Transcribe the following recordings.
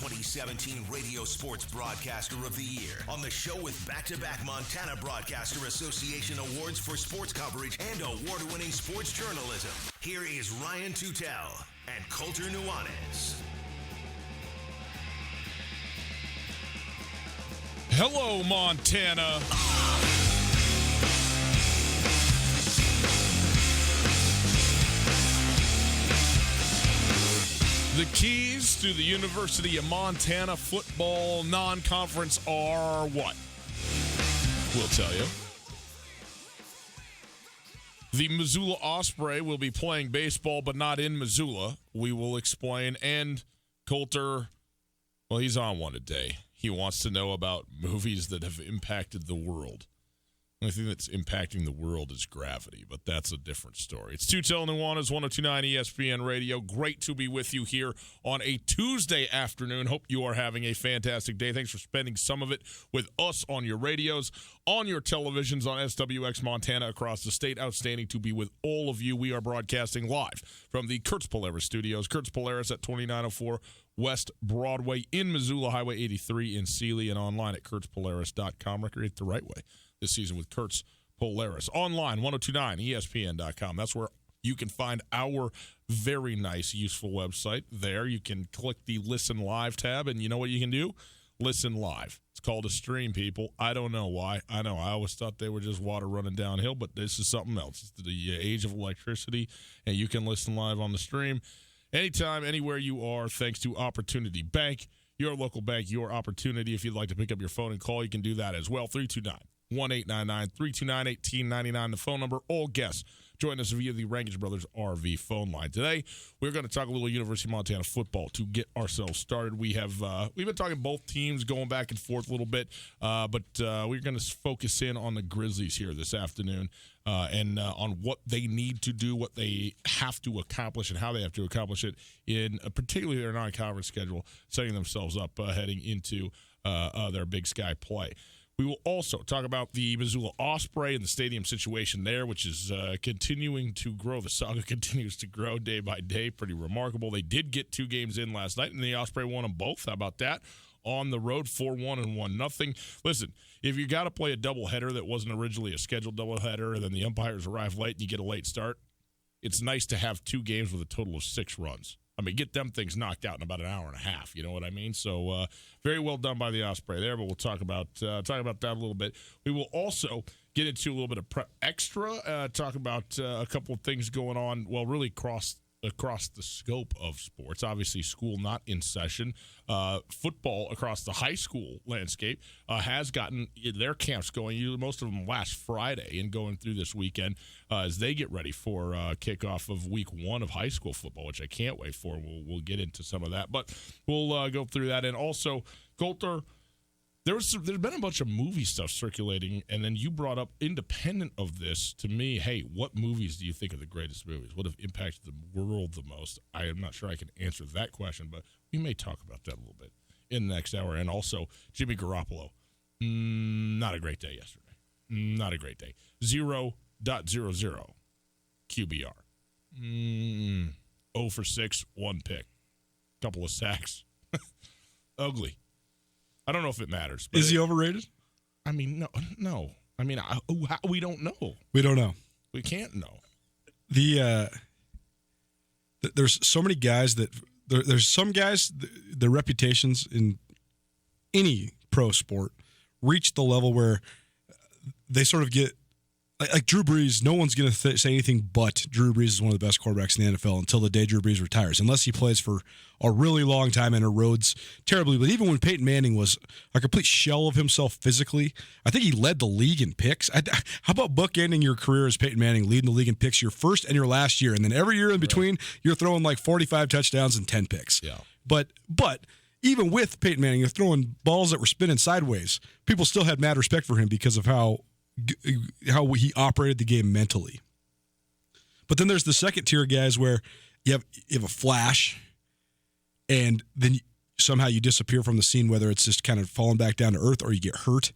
2017 Radio Sports Broadcaster of the Year on the show with back-to-back Montana Broadcaster Association awards for sports coverage and award-winning sports journalism. Here is Ryan Tutel and Colter Nuanez. Hello, Montana. The keys to the University of Montana football non-conference are what? We'll tell you. The Missoula Osprey will be playing baseball, but not in Missoula. We will explain. And Colter, well, he's on one today. He wants to know about movies that have impacted the world. The only thing that's impacting the world is gravity, but that's a different story. It's Tutel Nuanez, 102.9 ESPN Radio. Great to be with you here on a Tuesday afternoon. Hope you are having a fantastic day. Thanks for spending some of it with us on your radios, on your televisions, on SWX Montana across the state. Outstanding to be with all of you. We are broadcasting live from the Kurtz Polaris studios. Kurtz Polaris at 2904 West Broadway in Missoula, Highway 83 in Sealy, and online at kurtzpolaris.com. Recreate the right way this season with Kurtz Polaris. Online, 1029ESPN.com. That's where you can find our very nice, useful website. There you can click the Listen Live tab, and you know what you can do? Listen live. It's called a stream, people. I don't know why. I know I always thought they were just water running downhill, but this is something else. It's the age of electricity, and you can listen live on the stream anytime, anywhere you are, thanks to Opportunity Bank. Your local bank, your opportunity. If you'd like to pick up your phone and call, you can do that as well. 329-1899, the phone number. All guests join us via the Rangers Brothers RV phone line. Today, we're going to talk a little University of Montana football to get ourselves started. We've been talking both teams, going back and forth a little bit, but we're going to focus in on the Grizzlies here this afternoon and on what they need to do, what they have to accomplish, and how they have to accomplish it in particularly their non-conference schedule, setting themselves up heading into their Big Sky play. We will also talk about the Missoula Osprey and the stadium situation there, which is continuing to grow. The saga continues to grow day by day. Pretty remarkable. They did get 2 games in last night, and the Osprey won them both. How about that? On the road, 4-1 and 1-0. Listen, if you got to play a doubleheader that wasn't originally a scheduled doubleheader, and then the umpires arrive late and you get a late start, it's nice to have 2 games with a total of 6 runs. I mean, get them things knocked out in about an hour and a half. You know what I mean? So very well done by the Osprey there, but we'll talk about that a little bit. We will also get into a little bit of prep extra, talk about a couple of things going on, well, really across the scope of sports. Obviously, school not in session. Football across the high school landscape has gotten their camps going. Most of them last Friday and going through this weekend as they get ready for kickoff of week 1 of high school football, which I can't wait for. We'll get into some of that, but we'll go through that. And also, Colter, there's been a bunch of movie stuff circulating, and then you brought up, independent of this, to me, hey, what movies do you think are the greatest movies? What have impacted the world the most? I am not sure I can answer that question, but we may talk about that a little bit in the next hour. And also, Jimmy Garoppolo, not a great day yesterday. Not a great day. 0.00 QBR. 0 for 6, 1 pick. Couple of sacks. Ugly. I don't know if it matters. Is he overrated? I mean, no. I mean, we don't know. We don't know. We can't know. There's so many guys that there's some guys, their reputations in any pro sport reach the level where they sort of get like Drew Brees. No one's going to say anything but Drew Brees is one of the best quarterbacks in the NFL until the day Drew Brees retires, unless he plays for a really long time and erodes terribly. But even when Peyton Manning was a complete shell of himself physically, I think he led the league in picks. How about bookending your career as Peyton Manning, leading the league in picks your first and your last year, and then every year in between, you're throwing like 45 touchdowns and 10 picks. Yeah. But even with Peyton Manning, you're throwing balls that were spinning sideways. People still had mad respect for him because of how he operated the game mentally. But then there's the second tier guys where you have a flash, and then somehow you disappear from the scene, whether it's just kind of falling back down to earth or you get hurt.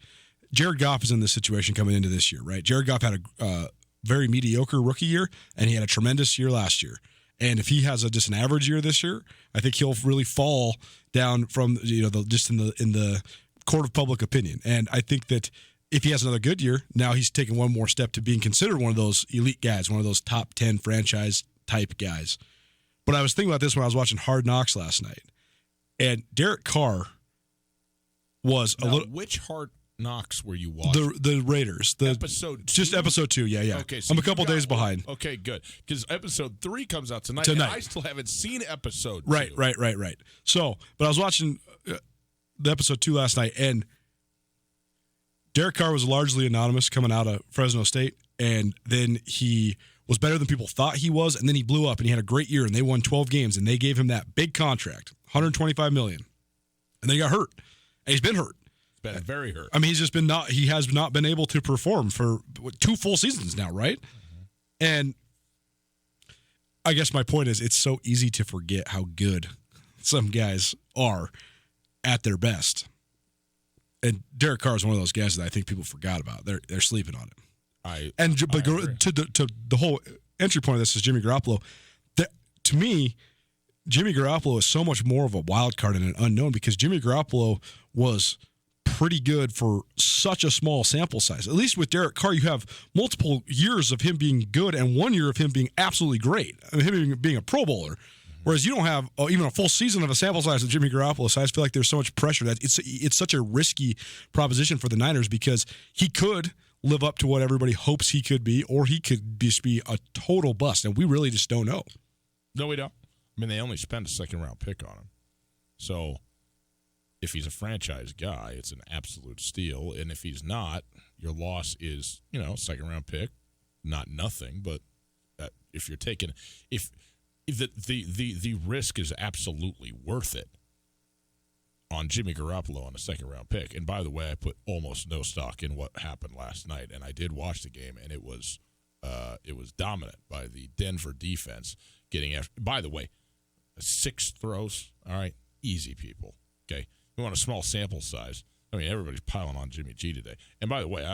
Jared Goff is in this situation coming into this year, right? Jared Goff had a very mediocre rookie year, and he had a tremendous year last year. And if he has just an average year this year, I think he'll really fall down from just in the court of public opinion. And I think that if he has another good year, now he's taken one more step to being considered one of those elite guys, one of those top 10 franchise type guys. But I was thinking about this when I was watching Hard Knocks last night, and Derek Carr was a little. Which Hard Knocks were you watching? The Raiders. Episode 2? Just episode 2, yeah. Okay, so I'm a couple days behind. Okay, good. Because episode 3 comes out tonight. And I still haven't seen episode 2. Right. So, but I was watching the episode 2 last night, and Derek Carr was largely anonymous coming out of Fresno State, and then he was better than people thought he was, and then he blew up, and he had a great year, and they won 12 games, and they gave him that big contract, $125 million, and then he got hurt, and he's been hurt. He's been very hurt. I mean, he has not been able to perform for 2 full seasons now, right? Mm-hmm. And I guess my point is, it's so easy to forget how good some guys are at their best. And Derek Carr is one of those guys that I think people forgot about. They're sleeping on him. But to the whole entry point of this is Jimmy Garoppolo. To me, Jimmy Garoppolo is so much more of a wild card and an unknown because Jimmy Garoppolo was pretty good for such a small sample size. At least with Derek Carr, you have multiple years of him being good and 1 year of him being absolutely great. I mean, him being a Pro Bowler. Whereas you don't have even a full season of a sample size of Jimmy Garoppolo, so I just feel like there's so much pressure that it's such a risky proposition for the Niners because he could live up to what everybody hopes he could be, or he could just be a total bust, and we really just don't know. No, we don't. I mean, they only spent a second-round pick on him. So if he's a franchise guy, it's an absolute steal, and if he's not, your loss is, second-round pick, not nothing, but if you're taking – if the risk is absolutely worth it on Jimmy Garoppolo on a second-round pick. And by the way, I put almost no stock in what happened last night, and I did watch the game, and it was dominant by the Denver defense getting after. By the way, 6 throws, all right, easy, people, okay? You want a small sample size. I mean, everybody's piling on Jimmy G today. And by the way,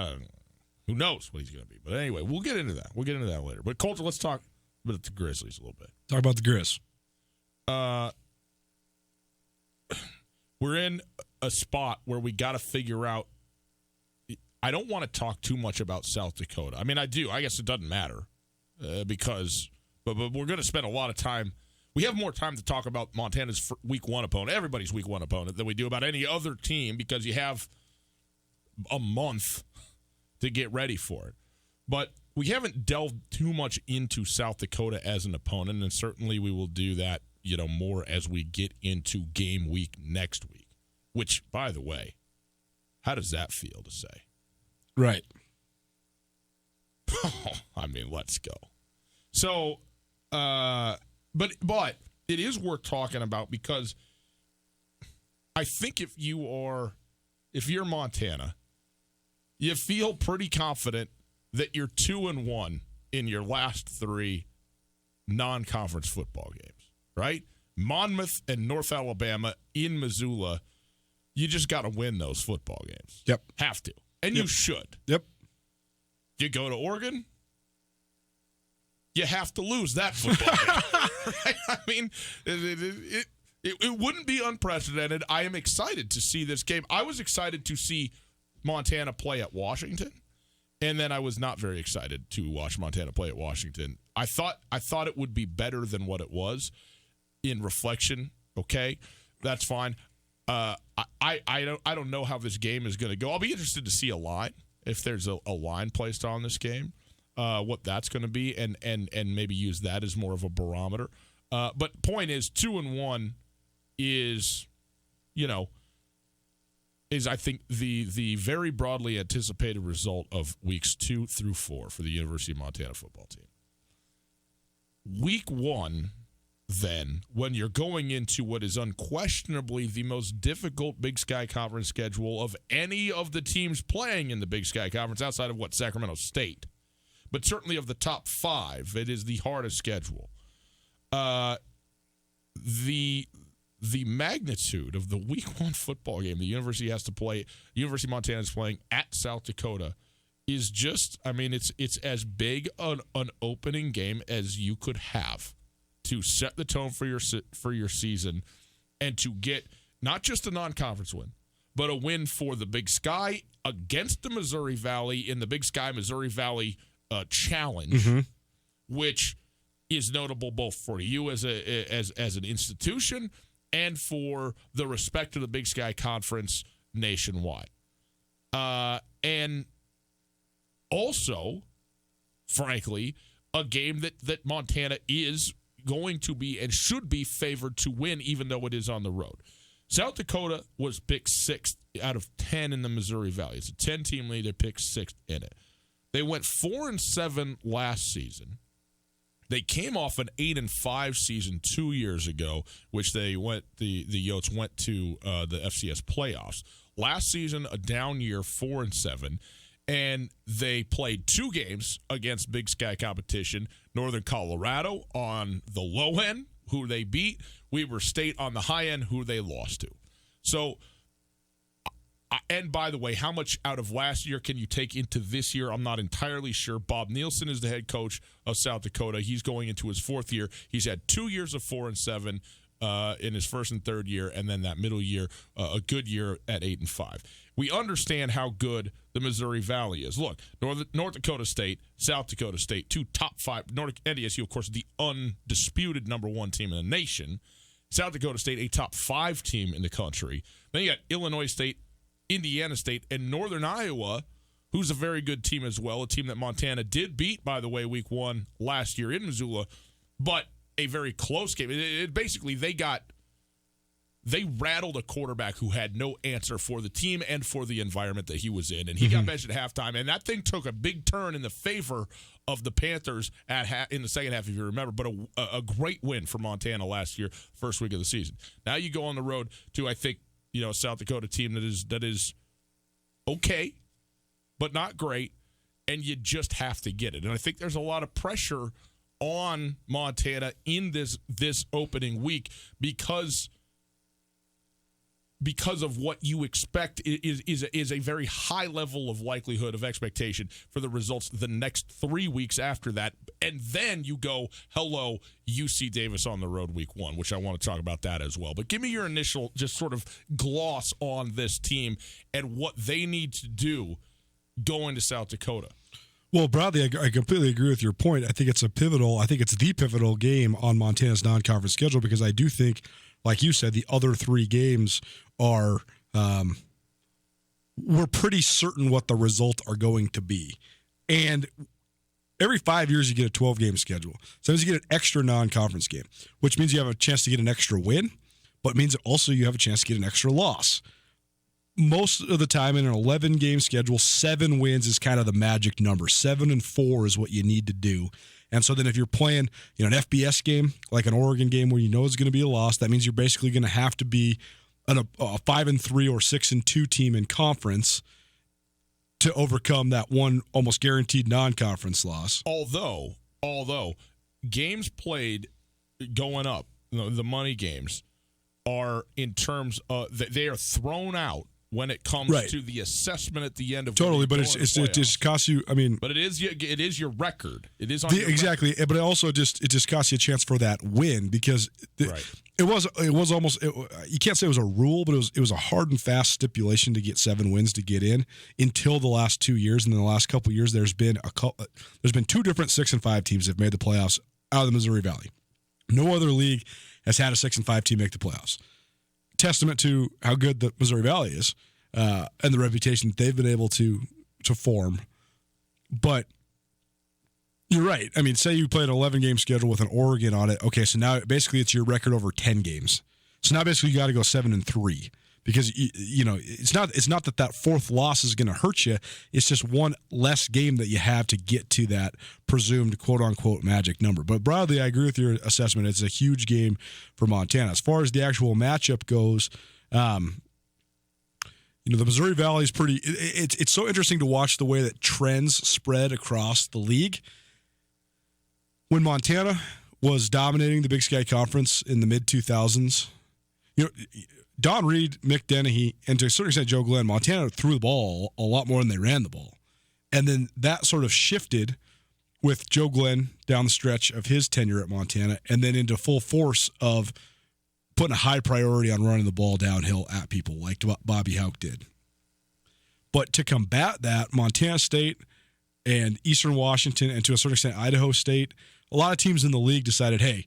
who knows what he's going to be. But anyway, we'll get into that. We'll get into that later. But, Colter, let's talk about the Grizzlies a little bit. Talk about the Grizz. We're in a spot where we got to figure out. I don't want to talk too much about South Dakota. I mean, I do. I guess it doesn't matter because, but we're going to spend a lot of time. We have more time to talk about Montana's Week 1 opponent, everybody's Week 1 opponent, than we do about any other team because you have a month to get ready for it. But we haven't delved too much into South Dakota as an opponent, and certainly we will do that, more as we get into game week next week. Which, by the way, how does that feel to say? Right. I mean, let's go. So, but it is worth talking about because I think if you're Montana, you feel pretty confident that you're 2-1 in your last 3 non-conference football games, right? Monmouth and North Alabama in Missoula, you just got to win those football games. Yep. Have to. And you should. Yep. You go to Oregon, you have to lose that football game. Right? I mean, it wouldn't be unprecedented. I am excited to see this game. I was excited to see Montana play at Washington. And then I was not very excited to watch Montana play at Washington. I thought it would be better than what it was. In reflection, okay, that's fine. I don't know how this game is going to go. I'll be interested to see a line if there's a line placed on this game, what that's going to be, and maybe use that as more of a barometer. But point is, 2-1 is, is I think the very broadly anticipated result of weeks 2 through 4 for the University of Montana football team. Week 1, then, when you're going into what is unquestionably the most difficult Big Sky Conference schedule of any of the teams playing in the Big Sky Conference outside of Sacramento State, but certainly of the top 5, it is the hardest schedule. The magnitude of the Week 1 football game the University has to play, University of Montana is playing at South Dakota, is just, I mean, it's as big an opening game as you could have to set the tone for your season and to get not just a non-conference win, but a win for the Big Sky against the Missouri Valley in the Big Sky Missouri Valley Challenge, which is notable both for you as an institution and for the respect of the Big Sky Conference nationwide. And also, frankly, a game that Montana is going to be and should be favored to win, even though it is on the road. South Dakota was picked 6th out of 10 in the Missouri Valley. It's a 10-team league. They picked 6th in it. They went 4-7 last season. They came off an 8-5 season 2 years ago, which the Yotes went to the FCS playoffs. Last season, a down year, 4-7, and they played 2 games against Big Sky competition. Northern Colorado on the low end, who they beat. Weber State on the high end, who they lost to. So, and by the way, how much out of last year can you take into this year? I'm not entirely sure. Bob Nielsen is the head coach of South Dakota. He's going into his 4th year. He's had 2 years of 4-7 in his 1st and 3rd year, and then that middle year, a good year at 8-5. We understand how good the Missouri Valley is. Look, North Dakota State, South Dakota State, 2 top 5. NDSU, of course, the undisputed number 1 team in the nation. South Dakota State, a top 5 team in the country. Then you got Illinois State, Indiana State, and Northern Iowa, who's a very good team as well, a team that Montana did beat, by the way, week 1 last year in Missoula, but a very close game. Basically, they rattled a quarterback who had no answer for the team and for the environment that he was in, and he got benched at halftime, and that thing took a big turn in the favor of the Panthers in the second half, if you remember, but a great win for Montana last year, first week of the season. Now you go on the road to, I think, a South Dakota team that is okay, but not great, and you just have to get it. And I think there's a lot of pressure on Montana in this opening week because of what you expect is a very high level of likelihood of expectation for the results the next 3 weeks after that. And then you go, hello, UC Davis on the road week 1, which I want to talk about that as well. But give me your initial just sort of gloss on this team and what they need to do going to South Dakota. Well, broadly, I completely agree with your point. I think it's the pivotal game on Montana's non-conference schedule because I do think, like you said, the other 3 games are we're pretty certain what the results are going to be. And every 5 years you get a 12-game schedule. Sometimes you get an extra non-conference game, which means you have a chance to get an extra win, but it means also you have a chance to get an extra loss. Most of the time in an 11-game schedule, 7 wins is kind of the magic number. 7-4 is what you need to do. And so then if you're playing, an FBS game, like an Oregon game where you know it's going to be a loss, that means you're basically going to have to be a 5-3 or 6-2 team in conference to overcome that one almost guaranteed non-conference loss. Although games played going up, the money games are in terms of they are thrown out when it comes to the assessment at the end of but it just costs you. I mean, but it is your record. It is on your exactly. Record. But it also just costs you a chance for that win because it was almost you can't say it was a rule, but it was a hard and fast stipulation to get 7 wins to get in until the last 2 years. And in the last couple of years, there's been 2 different 6-5 teams that have made the playoffs out of the Missouri Valley. No other league has had a 6-5 team make the playoffs. Testament to how good the Missouri Valley is and the reputation that they've been able to form. But you're right. I mean, say you played an 11-game schedule with an Oregon on it. Okay, so now basically it's your record over 10 games. So now basically you got to go 7-3 because it's not that 4th loss is going to hurt you. It's just one less game that you have to get to that presumed quote unquote magic number. But broadly, I agree with your assessment. It's a huge game for Montana. As far as the actual matchup goes, the Missouri Valley is pretty. It's so interesting to watch the way that trends spread across the league. When Montana was dominating the Big Sky Conference in the mid 2000s, Don Reed, Mick Dennehy, and to a certain extent Joe Glenn, Montana threw the ball a lot more than they ran the ball. And then that sort of shifted with Joe Glenn down the stretch of his tenure at Montana, and then into full force of putting a high priority on running the ball downhill at people like Bobby Hauck did. But to combat that, Montana State and Eastern Washington, and to a certain extent Idaho State, a lot of teams in the league decided, hey,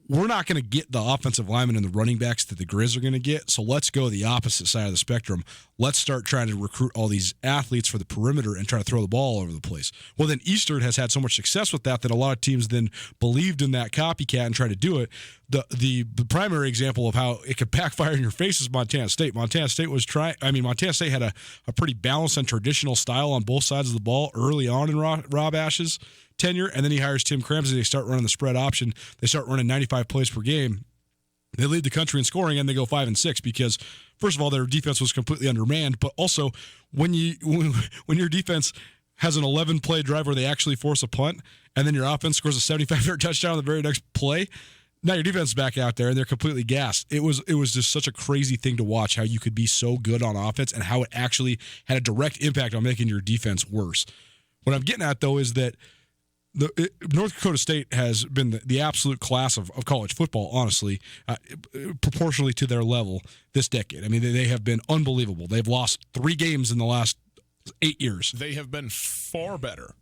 we're not going to get the offensive linemen and the running backs that the Grizz are going to get, so let's go the opposite side of the spectrum. Let's start trying to recruit all these athletes for the perimeter and try to throw the ball all over the place. Well, then Eastern has had so much success with that a lot of teams then believed in that copycat and tried to do it. The primary example of how it could backfire in your face is Montana State. Montana State had a pretty balanced and traditional style on both sides of the ball early on in Rob Ash's tenure, and then he hires Tim Cramsey. They start running the spread option. They start running 95 plays per game. They lead the country in scoring, and they go 5-6 because, first of all, their defense was completely undermanned. But also, when your defense has an 11-play drive where they actually force a punt, and then your offense scores a 75-yard touchdown on the very next play, now your defense is back out there and they're completely gassed. It was just such a crazy thing to watch how you could be so good on offense and how it actually had a direct impact on making your defense worse. What I'm getting at, though, is that North Dakota State has been the absolute class of college football, honestly, proportionally to their level this decade. I mean, they have been unbelievable. They've lost 3 games in the last 8 years. They have been far better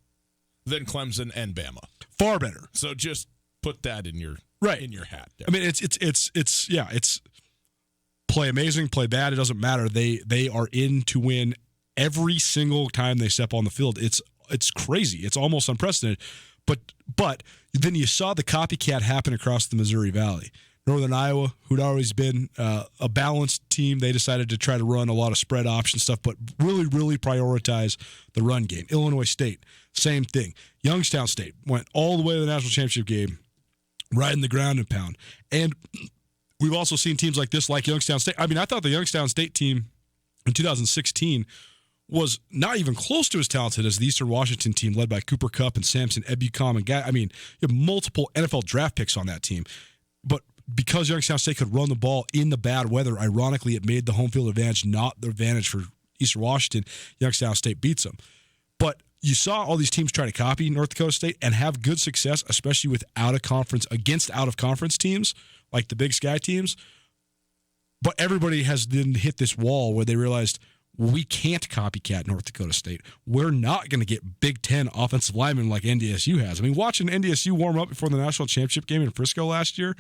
than Clemson and Bama. Far better. So just put that in your hat. There. I mean, it's play amazing, play bad. It doesn't matter. They are in to win every single time they step on the field. It's crazy. It's almost unprecedented. But then you saw the copycat happen across the Missouri Valley. Northern Iowa, who'd always been a balanced team, they decided to try to run a lot of spread option stuff, but really, really prioritize the run game. Illinois State, same thing. Youngstown State went all the way to the national championship game, riding the ground and pound. And we've also seen teams like this, like Youngstown State. I mean, I thought the Youngstown State team in 2016 was not even close to as talented as the Eastern Washington team led by Cooper Kupp and Samson Ebukam. And I mean, you have multiple NFL draft picks on that team. But because Youngstown State could run the ball in the bad weather, ironically, it made the home field advantage not the advantage for Eastern Washington. Youngstown State beats them. But you saw all these teams try to copy North Dakota State and have good success, especially with against out-of-conference teams like the Big Sky teams. But everybody has then hit this wall where they realized, we can't copycat North Dakota State. We're not going to get Big Ten offensive linemen like NDSU has. I mean, watching NDSU warm up before the national championship game in Frisco last year,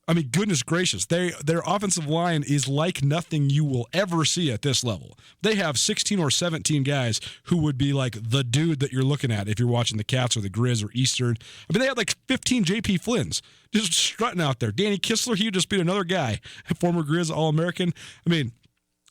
I mean, goodness gracious, their offensive line is like nothing you will ever see at this level. They have 16 or 17 guys who would be like the dude that you're looking at if you're watching the Cats or the Grizz or Eastern. I mean, they had like 15 J.P. Flynn's just strutting out there. Danny Kistler, he would just be another guy, former Grizz All-American. I mean,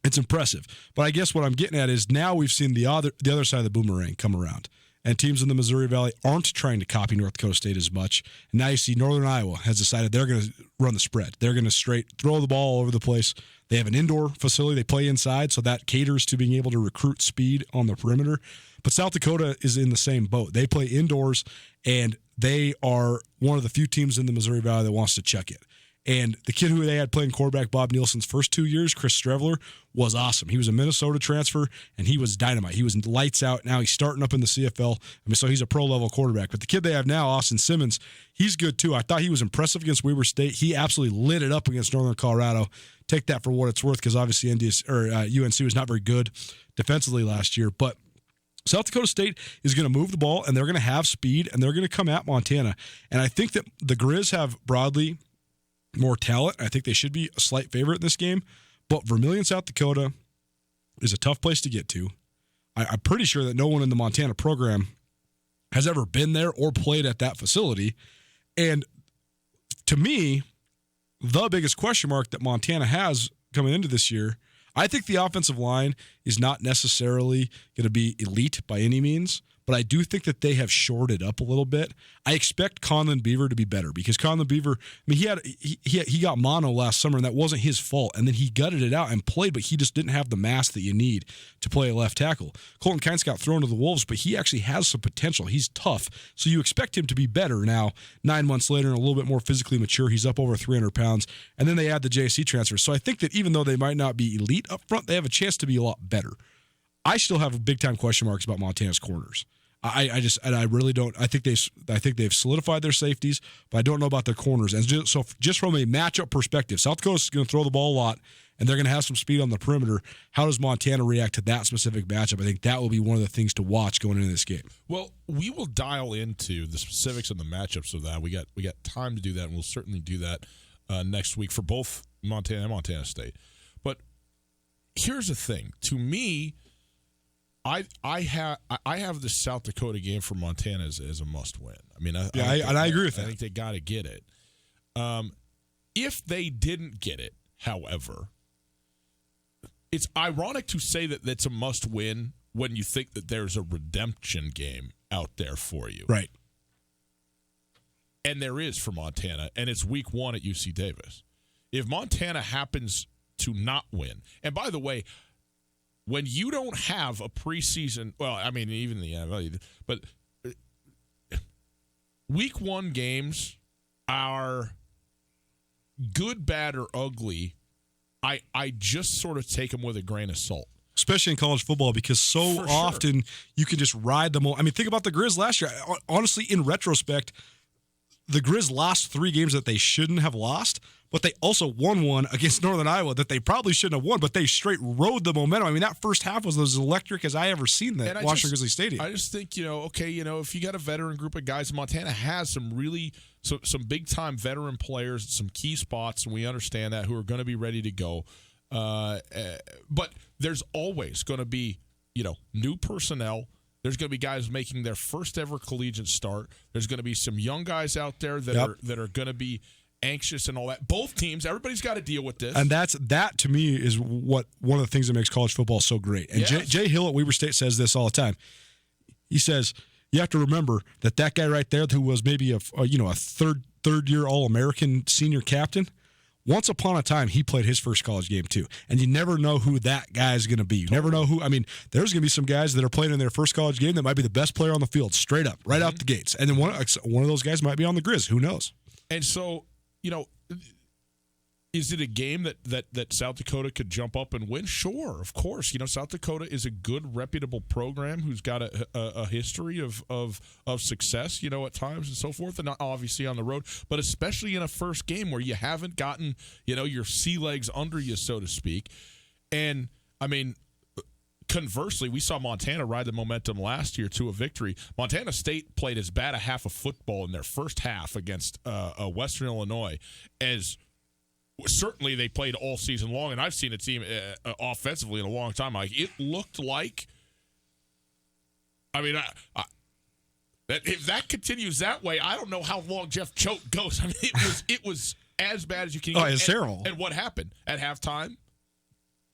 it's impressive. But I guess what I'm getting at is now we've seen the other side of the boomerang come around. And teams in the Missouri Valley aren't trying to copy North Dakota State as much. And now you see Northern Iowa has decided they're going to run the spread. They're going to straight throw the ball all over the place. They have an indoor facility. They play inside, so that caters to being able to recruit speed on the perimeter. But South Dakota is in the same boat. They play indoors, and they are one of the few teams in the Missouri Valley that wants to check it. And the kid who they had playing quarterback, Bob Nielsen's first 2 years, Chris Strevler, was awesome. He was a Minnesota transfer, and he was dynamite. He was lights out. Now he's starting up in the CFL. I mean, so he's a pro-level quarterback. But the kid they have now, Austin Simmons, he's good too. I thought he was impressive against Weber State. He absolutely lit it up against Northern Colorado. Take that for what it's worth, because obviously UNC was not very good defensively last year. But South Dakota State is going to move the ball, and they're going to have speed, and they're going to come at Montana. And I think that the Grizz have broadly more talent. I think they should be a slight favorite in this game. But Vermillion, South Dakota is a tough place to get to. I'm pretty sure that no one in the Montana program has ever been there or played at that facility. And to me, the biggest question mark that Montana has coming into this year, I think the offensive line is not necessarily going to be elite by any means, but I do think that they have shored up a little bit. I expect Conlon Beaver to be better, because Conlon Beaver, I mean, he got mono last summer, and that wasn't his fault. And then he gutted it out and played, but he just didn't have the mass that you need to play a left tackle. Colton Kynes got thrown to the Wolves, but he actually has some potential. He's tough, so you expect him to be better now. 9 months later, and a little bit more physically mature, he's up over 300 pounds. And then they add the JC transfer. So I think that even though they might not be elite up front, they have a chance to be a lot better. I still have big-time question marks about Montana's corners. I really don't. I think they've solidified their safeties, but I don't know about their corners. And just from a matchup perspective, South Dakota's going to throw the ball a lot, and they're going to have some speed on the perimeter. How does Montana react to that specific matchup? I think that will be one of the things to watch going into this game. Well, we will dial into the specifics and the matchups of that. We got time to do that, and we'll certainly do that next week for both Montana and Montana State. But here's the thing: to me, I have the South Dakota game for Montana as a must win. I mean, I agree with that. I think they got to get it. If they didn't get it, however, it's ironic to say that that's a must win when you think that there's a redemption game out there for you, right? And there is for Montana, and it's week 1 at UC Davis. If Montana happens to not win, and by the way, when you don't have a preseason, well, I mean, even the NFL, but week 1 games are good, bad, or ugly. I just sort of take them with a grain of salt. Especially in college football, because so often you can just ride them. I mean, think about the Grizz last year. Honestly, in retrospect, the Grizz lost 3 games that they shouldn't have lost, but they also won one against Northern Iowa that they probably shouldn't have won, but they straight rode the momentum. I mean, that first half was as electric as I ever seen that Washington Grizzly Stadium. I just think, if you got a veteran group of guys, Montana has some really some big-time veteran players at some key spots, and we understand that, who are going to be ready to go. But there's always going to be, new personnel. There's going to be guys making their first ever collegiate start. There's going to be some young guys out there that are going to be anxious and all that. Both teams, everybody's got to deal with this. And that to me is what one of the things that makes college football so great. And yes. Jay Hill at Weber State says this all the time. He says you have to remember that guy right there, who was maybe a third year All-American senior captain, once upon a time, he played his first college game, too. And you never know who that guy is going to be. You never know who. I mean, there's going to be some guys that are playing in their first college game that might be the best player on the field, straight up, right out the gates. And then one of those guys might be on the Grizz. Who knows? And so, is it a game that South Dakota could jump up and win? Sure, of course. South Dakota is a good, reputable program who's got a history of success, at times and so forth, and not obviously on the road, but especially in a first game where you haven't gotten, your sea legs under you, so to speak. And, I mean, conversely, we saw Montana ride the momentum last year to a victory. Montana State played as bad a half of football in their first half against Western Illinois as certainly they played all season long, and I've seen a team offensively in a long time. Like, it looked like, I mean, if that continues that way, I don't know how long Jeff Choate goes. I mean, it was as bad as you can. Oh, it's terrible. And what happened at halftime?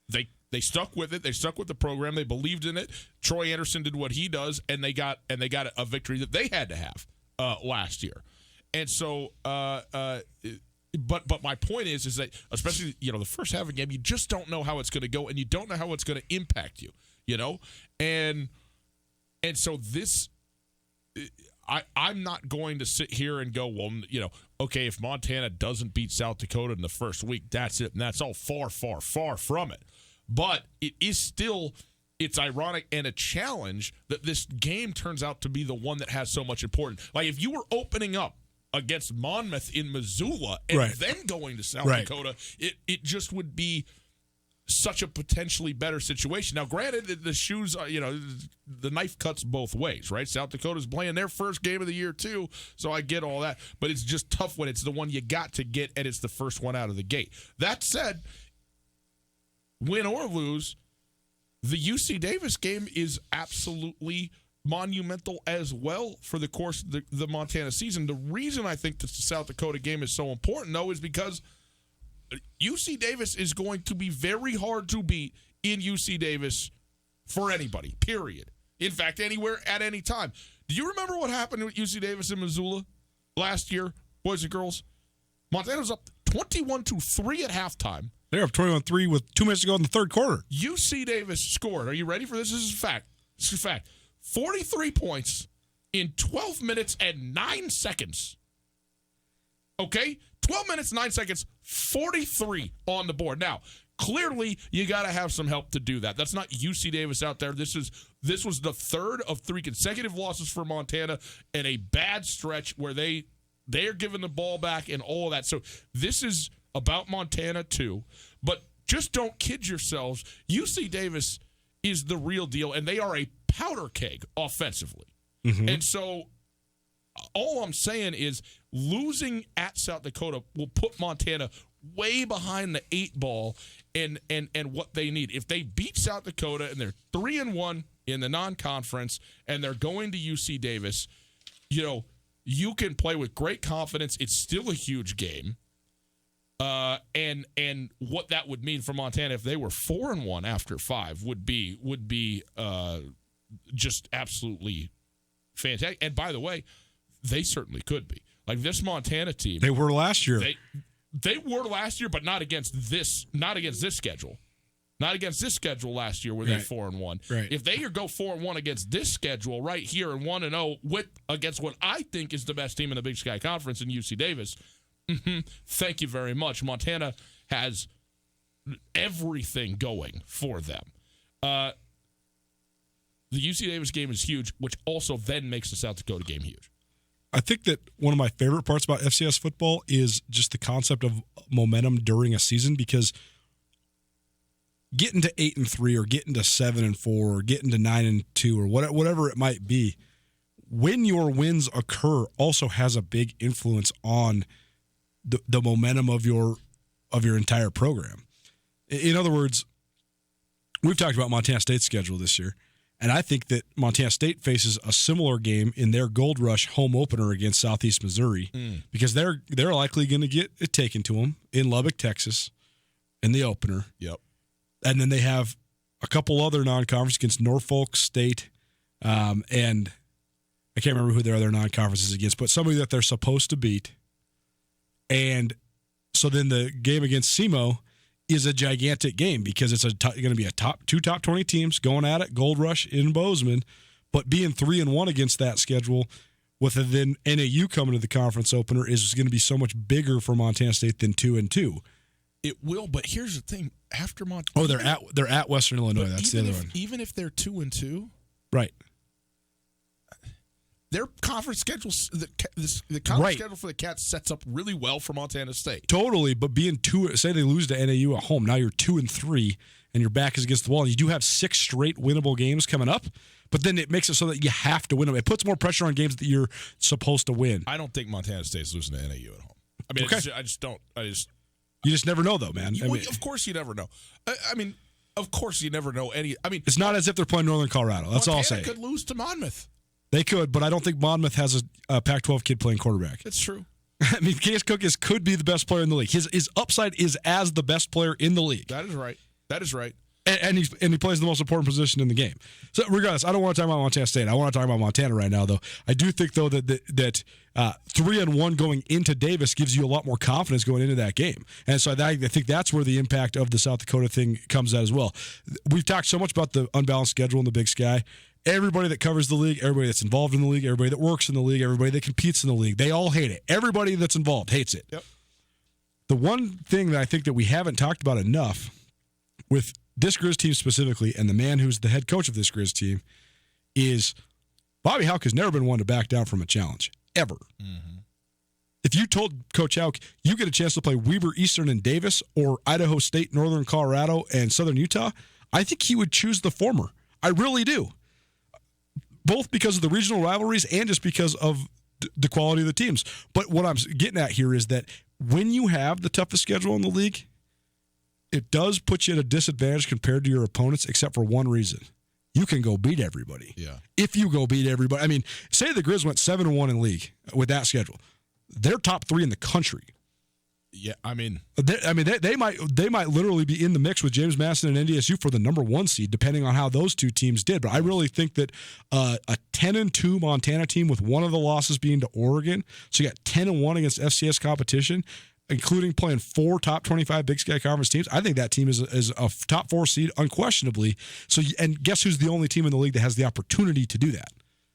They stuck with it. They stuck with the program. They believed in it. Troy Anderson did what he does, and they got a victory that they had to have last year. And so, but my point is that especially the first half of the game, you just don't know how it's going to go, and you don't know how it's going to impact you. And so this, I'm not going to sit here and go, well, okay, if Montana doesn't beat South Dakota in the first week, that's it, and that's all far, far, far from it. But it is still, it's ironic and a challenge that this game turns out to be the one that has so much importance. Like, if you were opening up against Monmouth in Missoula and then going to South Dakota, it just would be such a potentially better situation. Now, granted, the shoes are, the knife cuts both ways, right? South Dakota's playing their first game of the year, too, so I get all that. But it's just tough when it's the one you got to get and it's the first one out of the gate. That said, win or lose, the UC Davis game is absolutely monumental as well for the course of the Montana season. The reason I think that the South Dakota game is so important, though, is because UC Davis is going to be very hard to beat in UC Davis for anybody, period. In fact, anywhere at any time. Do you remember what happened with UC Davis in Missoula last year, boys and girls? Montana was up 21-3 at halftime. They're up 21-3 with 2 minutes to go in the third quarter. UC Davis scored. Are you ready for this? This is a fact. 43 points in 12 minutes and 9 seconds. Okay? 12 minutes, 9 seconds, 43 on the board. Now, clearly, you got to have some help to do that. That's not UC Davis out there. This was the third of 3 consecutive losses for Montana and a bad stretch where they are giving the ball back and all of that. So this is about Montana too. But just don't kid yourselves. UC Davis is the real deal, and they are a powder keg offensively. Mm-hmm. And so all I'm saying is losing at South Dakota will put Montana way behind the 8 ball and what they need. If they beat South Dakota and they're 3-1 in the non-conference and they're going to UC Davis, you can play with great confidence. It's still a huge game. And what that would mean for Montana if they were 4-1 after 5 would be just absolutely fantastic. And by the way, they certainly could be. Like this Montana team, they were last year. They were last year, but not against this schedule. Not against this schedule last year where they're 4-1. Right. If they go 4-1 against this schedule right here and 1-0 against what I think is the best team in the Big Sky Conference in UC Davis, thank you very much. Montana has everything going for them. The UC Davis game is huge, which also then makes the South Dakota game huge. I think that one of my favorite parts about FCS football is just the concept of momentum during a season, because getting to 8-3 or getting to 7-4 or getting to 9-2 or whatever it might be, when your wins occur also has a big influence on the momentum of your entire program. In other words, we've talked about Montana State's schedule this year, and I think that Montana State faces a similar game in their Gold Rush home opener against Southeast Missouri, because they're likely going to get it taken to them in Lubbock, Texas, in the opener. Yep. And then they have a couple other non-conference against Norfolk State, and I can't remember who their other non-conference is against, but somebody that they're supposed to beat. And so then the game against SEMO is a gigantic game because it's going to be two top 20 teams going at it, Gold Rush in Bozeman, but being 3-1 against that schedule with then NAU coming to the conference opener is going to be so much bigger for Montana State than 2-2. It will, but here's the thing: after Montana, they're at Western Illinois. That's the other one. Even if they're 2-2, right? Their conference schedule, the conference schedule for the Cats sets up really well for Montana State. Totally, but being say they lose to NAU at home, now you're 2-3, and your back is against the wall. You do have 6 straight winnable games coming up, but then it makes it so that you have to win them. It puts more pressure on games that you're supposed to win. I don't think Montana State's losing to NAU at home. I mean, okay. I just don't. You just never know, though, man. Of course you never know. Of course you never know any. It's not as if they're playing Northern Colorado. That's all I'll say. Montana could lose to Monmouth. They could, but I don't think Monmouth has a Pac-12 kid playing quarterback. That's true. I mean, Case Cook could be the best player in the league. His upside is as the best player in the league. That is right. And he plays the most important position in the game. So regardless, I don't want to talk about Montana State. I want to talk about Montana right now, though. I do think, though, that 3-1 going into Davis gives you a lot more confidence going into that game. And so I think that's where the impact of the South Dakota thing comes out as well. We've talked so much about the unbalanced schedule in the Big Sky. Everybody that covers the league, everybody that's involved in the league, everybody that works in the league, everybody that competes in the league, they all hate it. Everybody that's involved hates it. Yep. The one thing that I think that we haven't talked about enough with this Grizz team specifically, and the man who's the head coach of this Grizz team, is Bobby Hauck has never been one to back down from a challenge, ever. Mm-hmm. If you told Coach Hauck you get a chance to play Weber Eastern and Davis or Idaho State, Northern Colorado, and Southern Utah, I think he would choose the former. I really do. Both because of the regional rivalries and just because of the quality of the teams. But what I'm getting at here is that when you have the toughest schedule in the league, it does put you at a disadvantage compared to your opponents, except for one reason. You can go beat everybody. Yeah. If you go beat everybody. I mean, say the Grizz went 7-1 in league with that schedule. They're top 3 in the country. Yeah, I mean, they might literally be in the mix with James Madison and NDSU for the number 1 seed, depending on how those two teams did. But I really think that a 10-2 Montana team with one of the losses being to Oregon, so you got 10-1 against FCS competition, including playing 4 top 25 Big Sky Conference teams. I think that team is a top 4 seed unquestionably. So, and guess who's the only team in the league that has the opportunity to do that?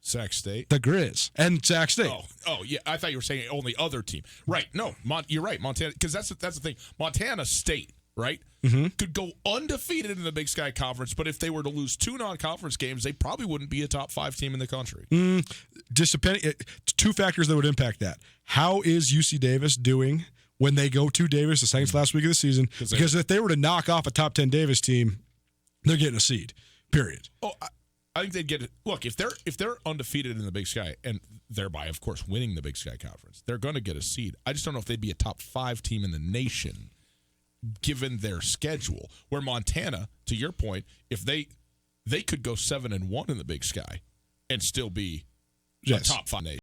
Sac State. The Grizz. And Sac State. Oh, yeah. I thought you were saying only other team. Right. No, you're right. Montana, because that's the thing. Montana State, right? Could go undefeated in the Big Sky Conference, but if they were to lose 2 non-conference games, they probably wouldn't be a top 5 team in the country. Just depending, 2 factors that would impact that. How is UC Davis doing when they go to Davis the second to last week of the season? Because if they were to knock off a top 10 Davis team, they're getting a seed. Period. Oh, I think they'd get it. Look, if they're undefeated in the Big Sky and thereby, of course, winning the Big Sky Conference, they're going to get a seed. I just don't know if they'd be a top 5 team in the nation given their schedule. Where Montana, to your point, if they could go 7-1 in the Big Sky and still be a top 5 nation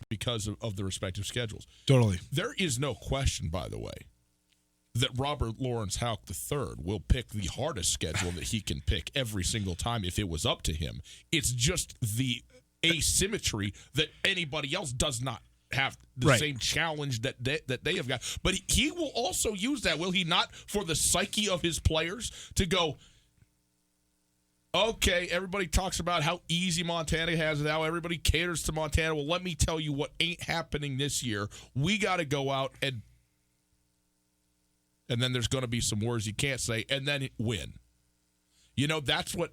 because of the respective schedules. Totally. There is no question, by the way, that Robert Lawrence Houck III will pick the hardest schedule that he can pick every single time if it was up to him. It's just the asymmetry that anybody else does not have the same challenge that they have got. But he will also use that, will he not, for the psyche of his players to go, okay, everybody talks about how easy Montana has it, how everybody caters to Montana. Well, let me tell you what ain't happening this year. We got to go out and then there's going to be some words you can't say, and then win. You know, that's what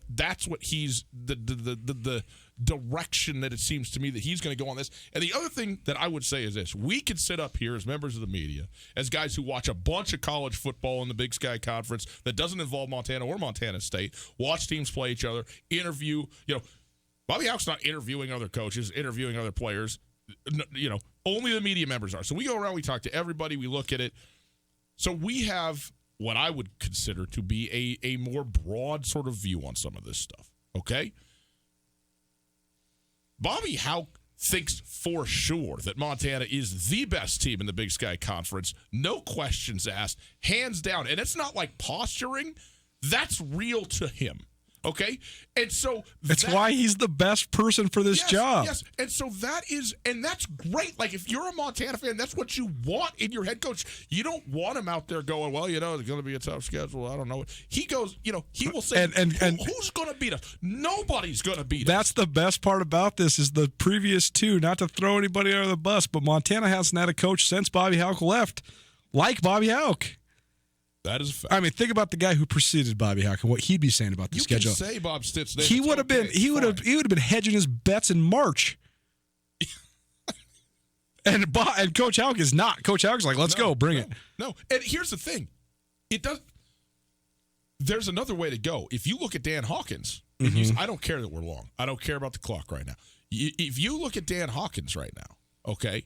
he's the direction that it seems to me that he's going to go on this. And the other thing that I would say is this: we could sit up here as members of the media, as guys who watch a bunch of college football in the Big Sky Conference that doesn't involve Montana or Montana State, watch teams play each other, interview. You know, Bobby Houck's not interviewing other coaches, interviewing other players. You know, only the media members are. So we go around, we talk to everybody, we look at it. So we have what I would consider to be a more broad sort of view on some of this stuff, okay? Bobby Houck thinks for sure that Montana is the best team in the Big Sky Conference. No questions asked, hands down. And it's not like posturing. That's real to him. Okay? And so that's why he's the best person for this job. Yes. And so that's great. Like, if you're a Montana fan, that's what you want in your head coach. You don't want him out there going, well, you know, it's going to be a tough schedule. I don't know. He goes, you know, he will say, and who's going to beat us? Nobody's going to beat us. That's the best part about this is the previous 2, not to throw anybody under the bus, but Montana hasn't had a coach since Bobby Houck left like Bobby Houck. That is a fact. I mean, think about the guy who preceded Bobby Houck and what he'd be saying about the schedule. You can say Bob Stitz. He would have been hedging his bets in March. and Coach Houck is not. Coach Houck's like, let's go, bring it. No, and here's the thing, there's another way to go. If you look at Dan Hawkins, I don't care that we're long. I don't care about the clock right now. If you look at Dan Hawkins right now, okay,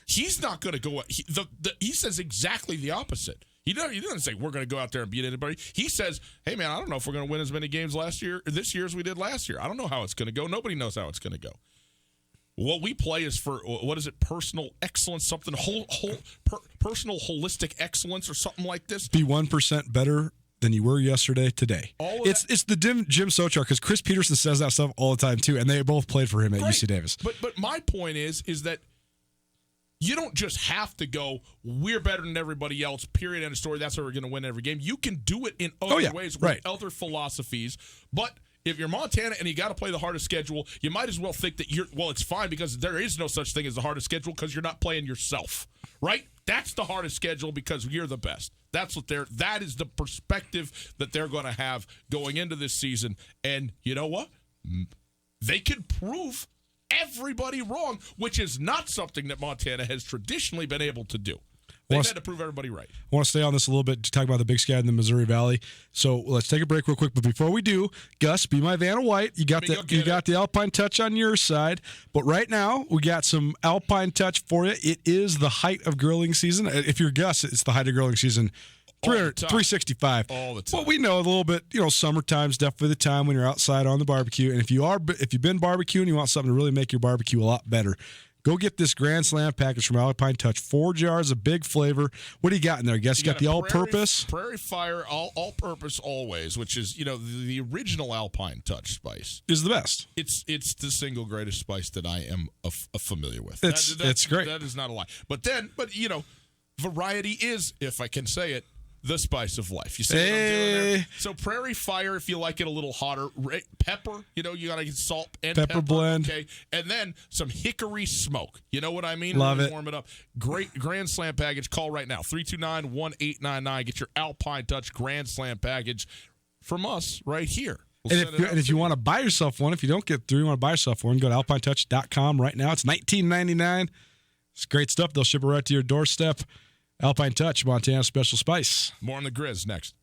he's not going to go. He says exactly the opposite. He doesn't say we're going to go out there and beat anybody. He says, hey, man, I don't know if we're going to win as many games this year as we did last year. I don't know how it's going to go. Nobody knows how it's going to go. What we play is for, what is it, personal excellence, something, personal holistic excellence or something like this. Be 1% better than you were yesterday today. It's the Jim Sochar, because Chris Peterson says that stuff all the time, too, and they both played for him at UC Davis. But my point is that you don't just have to go, we're better than everybody else, period, end of story. That's how we're going to win every game. You can do it in other ways with other philosophies. But if you're Montana and you got to play the hardest schedule, you might as well think that it's fine because there is no such thing as the hardest schedule because you're not playing yourself, right? That's the hardest schedule because you're the best. That is the perspective that they're going to have going into this season. And you know what? They could prove everybody wrong, which is not something that Montana has traditionally been able to do. They've had to prove everybody right. I want to stay on this a little bit to talk about the Big Sky in the Missouri Valley. So let's take a break real quick. But before we do, Gus, be my Vanna White. You got the Alpine Touch on your side. But right now, we got some Alpine Touch for you. It is the height of grilling season. If you're Gus, it's the height of grilling season. 365. All the time. Well, we know a little bit, summertime's definitely the time when you're outside on the barbecue. And if you've been barbecuing and you want something to really make your barbecue a lot better, go get this Grand Slam package from Alpine Touch. 4 jars of big flavor. What do you got in there? Guess you got the all-purpose? Prairie Fire all-purpose always, which is, the original Alpine Touch spice. Is the best. It's the single greatest spice that I am familiar with. It's great. That is not a lie. But variety is, if I can say it, the spice of life. You see what I'm doing there? So Prairie Fire, if you like it a little hotter. Pepper, you got to get salt and pepper blend. Okay. And then some hickory smoke. You know what I mean? Love really it. Warm it up. Great Grand Slam package. Call right now. 329-1899. Get your Alpine Touch Grand Slam package from us right here. And if you want to buy yourself one, if you don't get through, you want to buy yourself one, go to alpinetouch.com right now. It's $19.99. It's great stuff. They'll ship it right to your doorstep. Alpine Touch, Montana Special Spice. More on the Grizz next.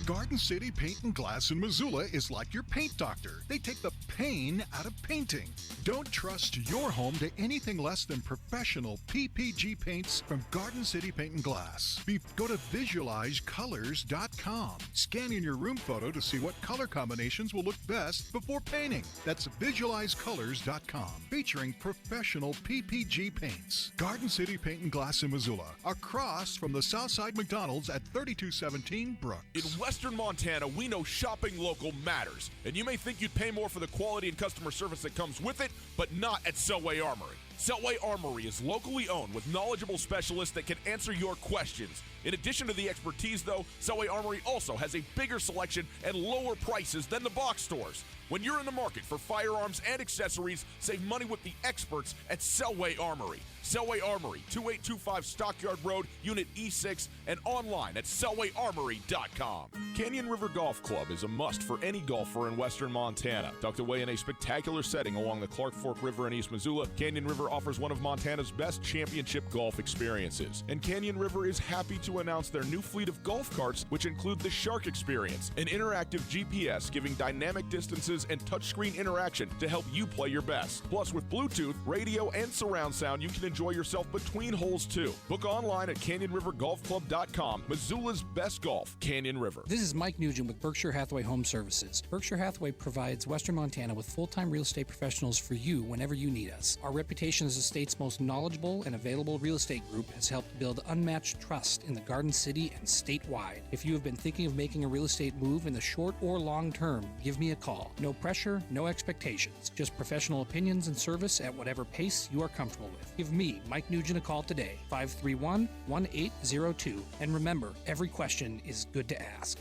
Garden City Paint and Glass in Missoula is like your paint doctor. They take the pain out of painting. Don't trust your home to anything less than professional PPG paints from Garden City Paint and Glass. Go to visualizecolors.com. Scan in your room photo to see what color combinations will look best before painting. That's visualizecolors.com, featuring professional PPG paints. Garden City Paint and Glass in Missoula, across from the Southside McDonald's at 3217 Brooks. In Western Montana, we know shopping local matters, and you may think you'd pay more for the quality and customer service that comes with it, but not at Selway Armory. Selway Armory is locally owned with knowledgeable specialists that can answer your questions. In addition to the expertise, though, Selway Armory also has a bigger selection and lower prices than the box stores. When you're in the market for firearms and accessories, save money with the experts at Selway Armory. Selway Armory, 2825 Stockyard Road, Unit E6, and online at selwayarmory.com. Canyon River Golf Club is a must for any golfer in Western Montana. Tucked away in a spectacular setting along the Clark Fork River in East Missoula, Canyon River offers one of Montana's best championship golf experiences. And Canyon River is happy to announce their new fleet of golf carts, which include the Shark Experience, an interactive GPS giving dynamic distances and touchscreen interaction to help you play your best. Plus, with Bluetooth, radio, and surround sound, you can enjoy yourself between holes too. Book online at CanyonRiverGolfClub.com. Missoula's best golf, Canyon River. This is Mike Nugent with Berkshire Hathaway Home Services. Berkshire Hathaway provides Western Montana with full-time real estate professionals for you whenever you need us. Our reputation as the state's most knowledgeable and available real estate group has helped build unmatched trust in the Garden City and statewide. If you have been thinking of making a real estate move in the short or long term, give me a call. No pressure, no expectations. Just professional opinions and service at whatever pace you are comfortable with. Give me, Mike Nugent, a call today, 531-1802. And remember, every question is good to ask.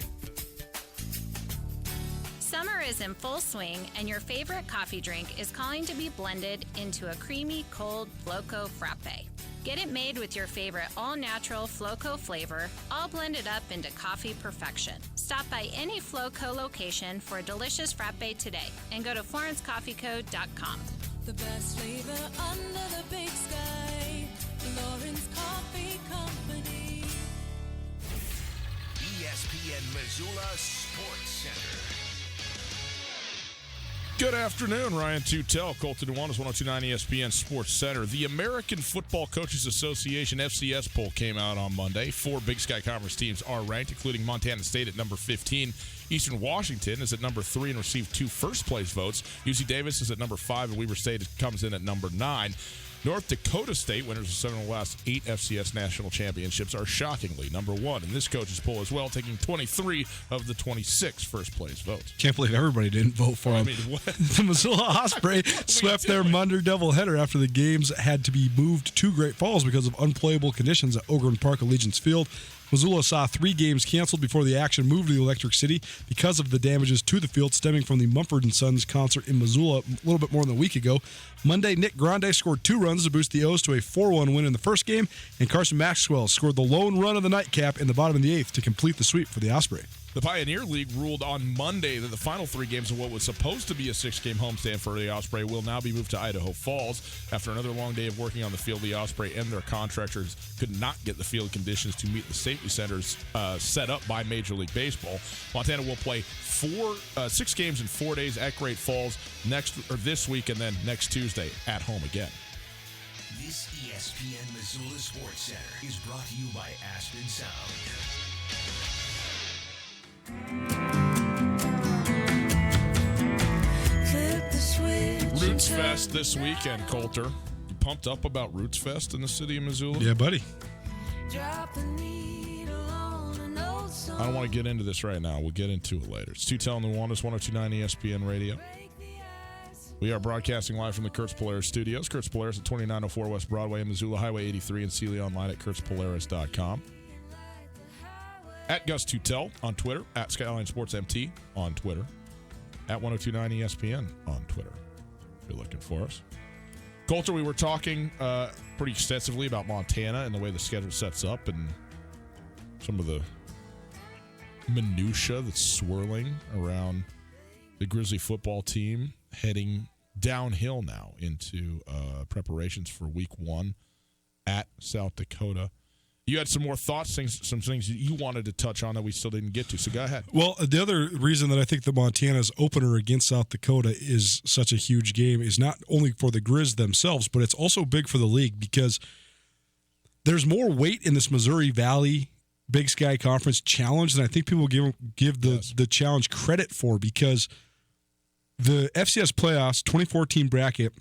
Summer is in full swing, and your favorite coffee drink is calling to be blended into a creamy, cold Floco Frappe. Get it made with your favorite all-natural Floco flavor, all blended up into coffee perfection. Stop by any Floco location for a delicious frappe today, and go to FlorenceCoffeeCo.com. The best flavor under the big sky, Lawrence Coffee Company. ESPN Missoula Sports Center. Good afternoon, Ryan Tutel, Colton Nuanez, 102.9 ESPN Sports Center. The American Football Coaches Association FCS poll came out on Monday. 4 Big Sky Conference teams are ranked, including Montana State at number 15. Eastern Washington is at number 3 and received 2 first-place votes. UC Davis is at number 5, and Weber State comes in at number 9. North Dakota State, winners of 7 of the last 8 FCS national championships, are shockingly number 1 in this coach's poll as well, taking 23 of the 26 first-place votes. Can't believe everybody didn't vote for him. I mean, what? The Missoula Osprey swept their Monday doubleheader after the games had to be moved to Great Falls because of unplayable conditions at Ogren Park Allegiance Field. Missoula saw 3 games canceled before the action moved to the Electric City because of the damages to the field stemming from the Mumford & Sons concert in Missoula a little bit more than a week ago. Monday, Nick Grande scored 2 runs to boost the O's to a 4-1 win in the first game, and Carson Maxwell scored the lone run of the nightcap in the bottom of the 8th to complete the sweep for the Osprey. The Pioneer League ruled on Monday that the final 3 games of what was supposed to be a 6-game homestand for the Osprey will now be moved to Idaho Falls. After another long day of working on the field, the Osprey and their contractors could not get the field conditions to meet the safety centers set up by Major League Baseball. Montana will play 6 games in 4 days at Great Falls this week, and then next Tuesday at home again. This ESPN Missoula Sports Center is brought to you by Aspen Sound. Roots Fest this weekend, Coulter. You pumped up about Roots Fest in the city of Missoula? Yeah, buddy. I don't want to get into this right now. We'll get into it later. It's Tutel and Nuanez, 102.9 ESPN Radio. We are broadcasting live from the Kurtz Polaris studios. Kurtz Polaris at 2904 West Broadway and Missoula Highway 83 in Sealy, online at kurtzpolaris.com. At Gus Tutel on Twitter. At Skyline Sports MT on Twitter. At 1029 ESPN on Twitter, if you're looking for us. Coulter, we were talking pretty extensively about Montana and the way the schedule sets up and some of the minutia that's swirling around the Grizzly football team heading downhill now into preparations for week 1 at South Dakota. You had some more thoughts, some things that you wanted to touch on that we still didn't get to, so go ahead. Well, the other reason that I think the Montana's opener against South Dakota is such a huge game is not only for the Grizz themselves, but it's also big for the league because there's more weight in this Missouri Valley Big Sky Conference challenge than I think people give the challenge credit for, because the FCS playoffs 2014 bracket,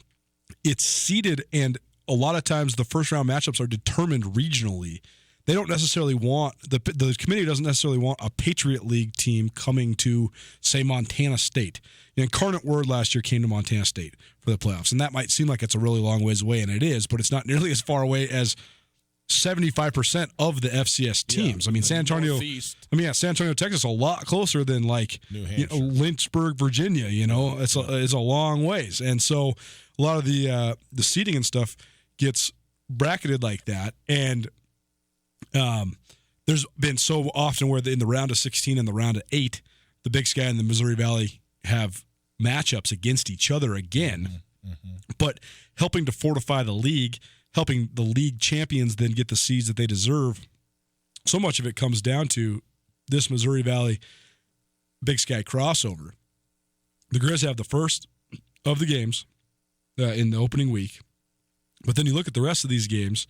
it's seeded, and a lot of times the first round matchups are determined regionally. They don't necessarily want the committee doesn't necessarily want a Patriot League team coming to, say, Montana State. Incarnate Word last year came to Montana State for the playoffs, and that might seem like it's a really long ways away, and it is, but it's not nearly as far away as 75% of the FCS teams. Yeah, I mean, San Antonio, San Antonio, Texas, is a lot closer than like Lynchburg, Virginia. It's a long ways, and so a lot of the seeding and stuff gets bracketed like that. And there's been so often where in the round of 16 and the round of 8, the Big Sky and the Missouri Valley have matchups against each other again, but helping to fortify the league, helping the league champions then get the seeds that they deserve. So much of it comes down to this Missouri Valley Big Sky crossover. The Grizz have the first of the games in the opening week, but then you look at the rest of these games.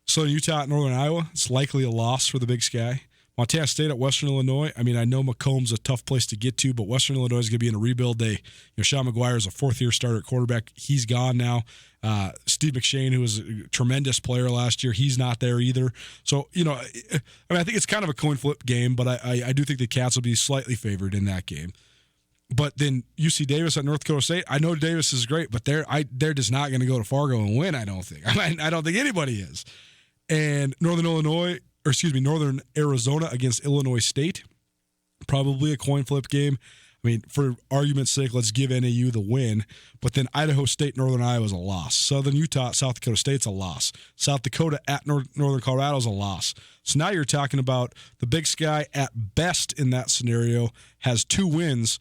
Southern Utah at Northern Iowa, it's likely a loss for the Big Sky. Montana State at Western Illinois. I mean, I know Macomb's a tough place to get to, but Western Illinois is going to be in a rebuild. Sean McGuire is a fourth-year starter at quarterback. He's gone now. Steve McShane, who was a tremendous player last year, he's not there either. So, I think it's kind of a coin flip game, but I do think the Cats will be slightly favored in that game. But then UC Davis at North Dakota State. I know Davis is great, but they're just not going to go to Fargo and win, I don't think. I don't think anybody is. And Northern Arizona against Illinois State, probably a coin flip game. I mean, for argument's sake, let's give NAU the win. But then Idaho State, Northern Iowa is a loss. Southern Utah at South Dakota State's a loss. South Dakota at Northern Colorado is a loss. So now you're talking about the Big Sky at best in that scenario has 2 wins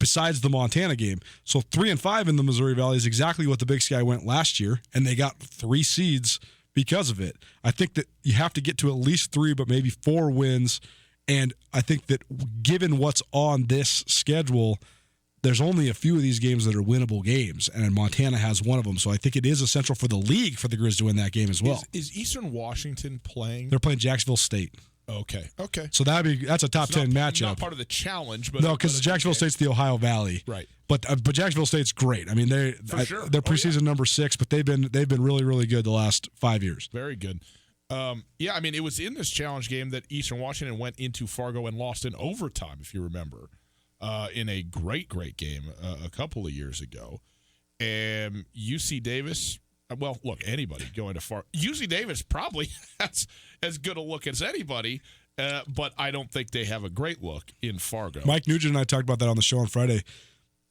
besides the Montana game. So 3-5 in the Missouri Valley is exactly what the Big Sky went last year, and they got 3 seeds because of it. I think that you have to get to at least 3, but maybe 4 wins. And I think that given what's on this schedule, there's only a few of these games that are winnable games, and Montana has one of them. So I think it is essential for the league for the Grizz to win that game as well. Is Eastern Washington playing? They're playing Jacksonville State. Okay. So that's a top 10 matchup. Not part of the challenge, but no, because Jacksonville State's the Ohio Valley, right? But Jacksonville State's great. I mean, they're preseason number 6, but they've been really, really good the last 5 years. Very good. I mean, it was in this challenge game that Eastern Washington went into Fargo and lost in overtime, if you remember, in a great game a couple of years ago. And UC Davis, well, look, anybody going to Fargo. UC Davis probably has as good a look as anybody, but I don't think they have a great look in Fargo. Mike Nugent and I talked about that on the show on Friday.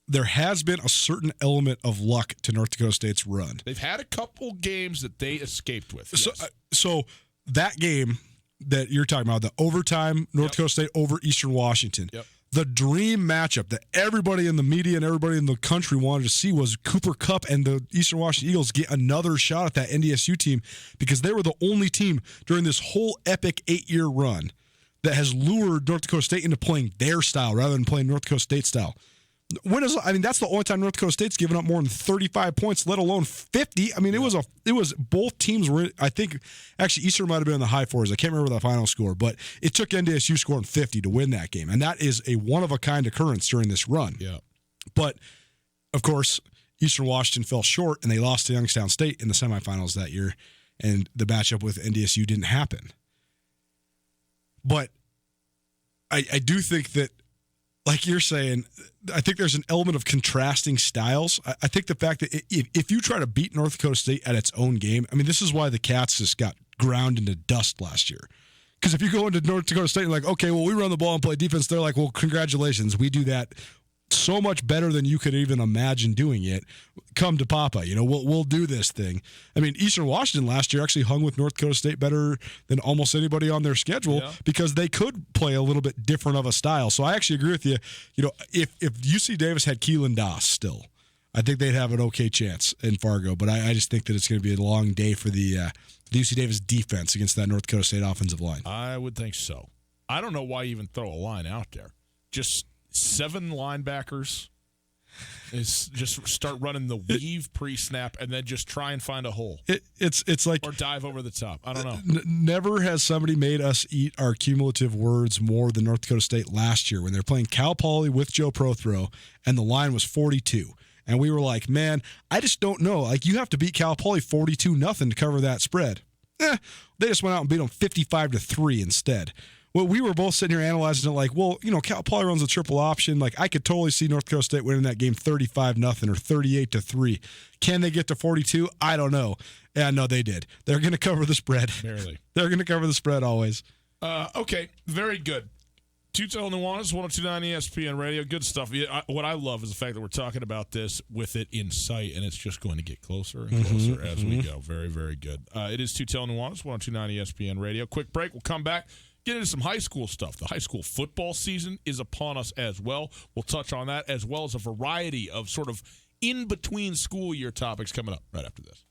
There has been a certain element of luck to North Dakota State's run. They've had a couple games that they escaped with. Yes. So that game that you're talking about, the overtime North Dakota State over Eastern Washington, the dream matchup that everybody in the media and everybody in the country wanted to see was Cooper Kupp and the Eastern Washington Eagles get another shot at that NDSU team, because they were the only team during this whole epic 8-year run that has lured North Dakota State into playing their style rather than playing North Dakota State style. That's the only time North Dakota State's given up more than 35 points, let alone 50. I mean, it was both teams were, I think, actually Eastern might have been in the high 4s. I can't remember the final score, but it took NDSU scoring 50 to win that game. And that is a one-of-a-kind occurrence during this run. Yeah. But, of course, Eastern Washington fell short, and they lost to Youngstown State in the semifinals that year, and the matchup with NDSU didn't happen. But I do think that like you're saying, I think there's an element of contrasting styles. I think the fact that if you try to beat North Dakota State at its own game, I mean, this is why the Cats just got ground into dust last year. Because if you go into North Dakota State and like, okay, well, we run the ball and play defense, they're like, well, congratulations, we do that so much better than you could even imagine doing it. Come to Papa, we'll do this thing. I mean, Eastern Washington last year actually hung with North Dakota State better than almost anybody on their schedule because they could play a little bit different of a style. So I actually agree with you. If UC Davis had Keelan Doss still, I think they'd have an okay chance in Fargo. But I just think that it's going to be a long day for the UC Davis defense against that North Dakota State offensive line. I would think so. I don't know why you even throw a line out there. Just 7 linebackers is just start running the weave pre-snap and then just try and find a hole. It's like or dive over the top. I don't know. Never has somebody made us eat our cumulative words more than North Dakota State last year when they're playing Cal Poly with Joe Prothro and the line was 42. And we were like, man, I just don't know. Like, you have to beat Cal Poly 42-0 to cover that spread. They just went out and beat them 55-3 instead. Well, we were both sitting here analyzing it like, well, Cal Poly runs a triple option. Like, I could totally see North Dakota State winning that game 35-0 or 38-3. Can they get to 42? I don't know. Yeah, no, they did. They're going to cover the spread. Barely. They're going to cover the spread always. Okay, very good. Tutel Nuanez, 102.9 ESPN Radio. Good stuff. What I love is the fact that we're talking about this with it in sight, and it's just going to get closer and closer as we go. Very, very good. It is Tutel Nuanez, 102.9 ESPN Radio. Quick break. We'll come back. Get into some high school stuff. The high school football season is upon us as well. We'll touch on that as well as a variety of sort of in-between school year topics coming up right after this.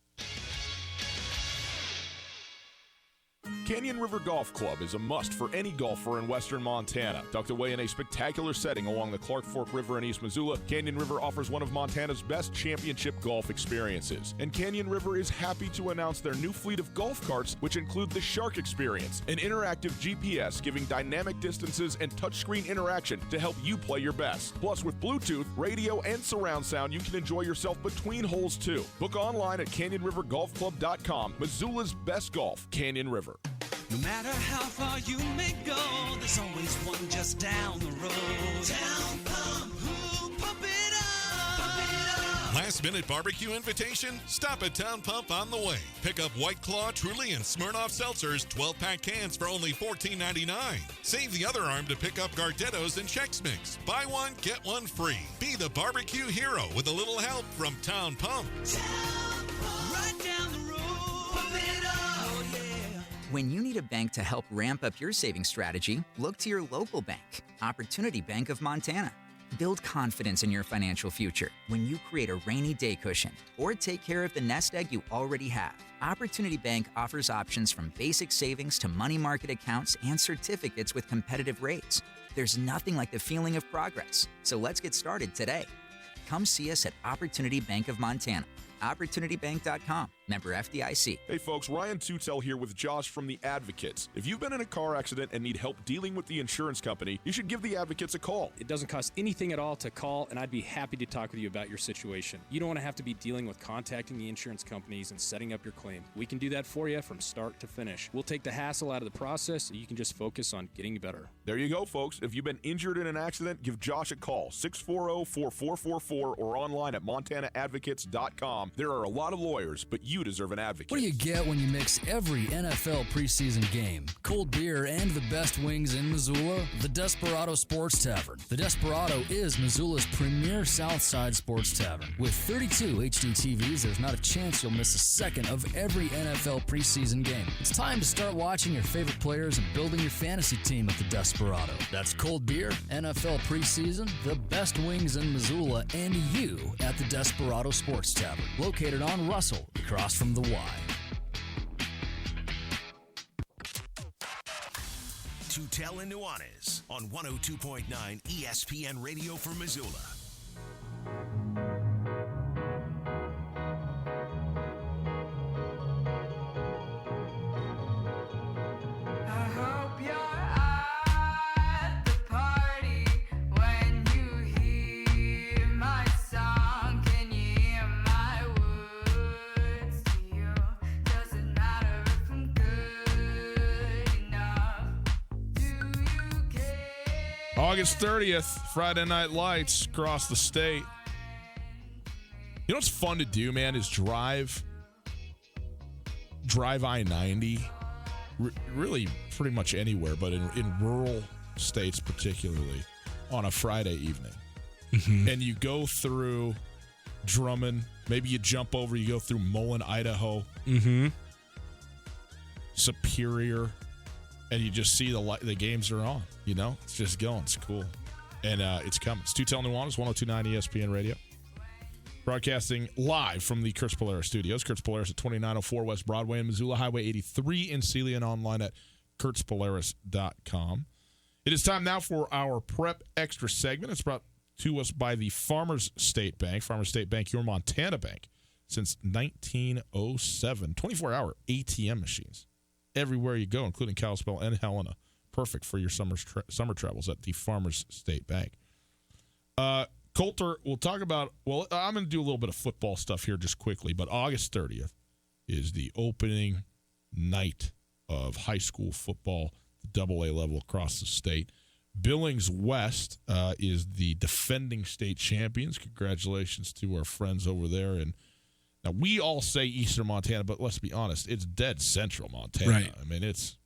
Canyon River Golf Club is a must for any golfer in western Montana. Tucked away in a spectacular setting along the Clark Fork River in East Missoula, Canyon River offers one of Montana's best championship golf experiences. And Canyon River is happy to announce their new fleet of golf carts, which include the Shark Experience, an interactive GPS giving dynamic distances and touchscreen interaction to help you play your best. Plus, with Bluetooth, radio, and surround sound, you can enjoy yourself between holes too. Book online at CanyonRiverGolfClub.com. Missoula's best golf, Canyon River. No matter how far you may go, there's always one just down the road. Town Pump, who pump it up? Pump it up. Last minute barbecue invitation? Stop at Town Pump on the way. Pick up White Claw, Truly, and Smirnoff Seltzers 12-pack cans for only $14.99. Save the other arm to pick up Gardettos and Chex Mix. Buy one, get one free. Be the barbecue hero with a little help from Town Pump. Town Pump, right down the road. Pump it up. Oh, yeah. When you need a bank to help ramp up your savings strategy, look to your local bank, Opportunity Bank of Montana. Build confidence in your financial future when you create a rainy day cushion or take care of the nest egg you already have. Opportunity Bank offers options from basic savings to money market accounts and certificates with competitive rates. There's nothing like the feeling of progress, so let's get started today. Come see us at Opportunity Bank of Montana. OpportunityBank.com. Member FDIC. Hey folks, Ryan Tutel here with Josh from The Advocates. If you've been in a car accident and need help dealing with the insurance company, you should give The Advocates a call. It doesn't cost anything at all to call, and I'd be happy to talk with you about your situation. You don't want to have to be dealing with contacting the insurance companies and setting up your claim. We can do that for you from start to finish. We'll take the hassle out of the process so you can just focus on getting better. There you go, folks. If you've been injured in an accident, give Josh a call, 640-4444, or online at MontanaAdvocates.com. There are a lot of lawyers, but you deserve an advocate. What do you get when you mix every NFL preseason game? Cold beer and the best wings in Missoula? The Desperado Sports Tavern. The Desperado is Missoula's premier Southside sports tavern. With 32 HD TVs, there's not a chance you'll miss a second of every NFL preseason game. It's time to start watching your favorite players and building your fantasy team at the Desperado. That's cold beer, NFL preseason, the best wings in Missoula, and you at the Desperado Sports Tavern. Located on Russell, across from the Y. Tutel and Nuanez on 102.9 ESPN Radio for Missoula. August 30th, Friday Night Lights across the state. You know what's fun to do, man, is drive I-90, really pretty much anywhere, but in rural states particularly, on a Friday evening. Mm-hmm. And you go through Drummond, maybe you jump over, you go through Mullen, Idaho, Superior, and you just see the games are on. You know, it's just going. It's cool. And it's coming. It's 210 Nuanez, 102.9 ESPN Radio. Broadcasting live from the Kurtz Polaris studios. Kurtz Polaris at 2904 West Broadway in Missoula, Highway 83 in Celia, and online at kurtzpolaris.com. It is time now for our Prep Extra segment. It's brought to us by the Farmers State Bank. Farmers State Bank, your Montana bank since 1907. 24-hour ATM machines everywhere you go, including Kalispell and Helena. Perfect for your summer travels at the Farmers State Bank. Coulter, we'll talk about, I'm going to do a little bit of football stuff here just quickly, but August 30th is the opening night of high school football, the AA level across the state. Billings West is the defending state champions. Congratulations to our friends over there. And now we all say Eastern Montana, but let's be honest, it's dead central Montana. Right. I mean, it's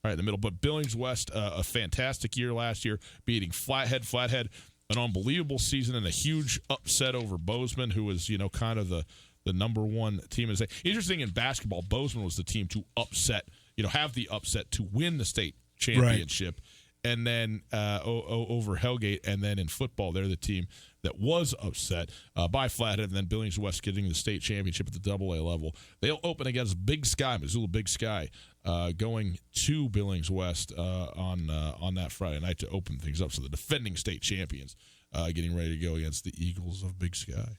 right in the middle. But Billings West, a fantastic year last year, beating Flathead, an unbelievable season and a huge upset over Bozeman, who was, kind of the number one team. Interesting in basketball, Bozeman was the team to upset, have the upset to win the state championship. Right. And then over Hellgate, and then in football, they're the team that was upset by Flathead, and then Billings West getting the state championship at the AA level. They'll open against Big Sky, Missoula Big Sky, going to Billings West on that Friday night to open things up. So the defending state champions getting ready to go against the Eagles of Big Sky.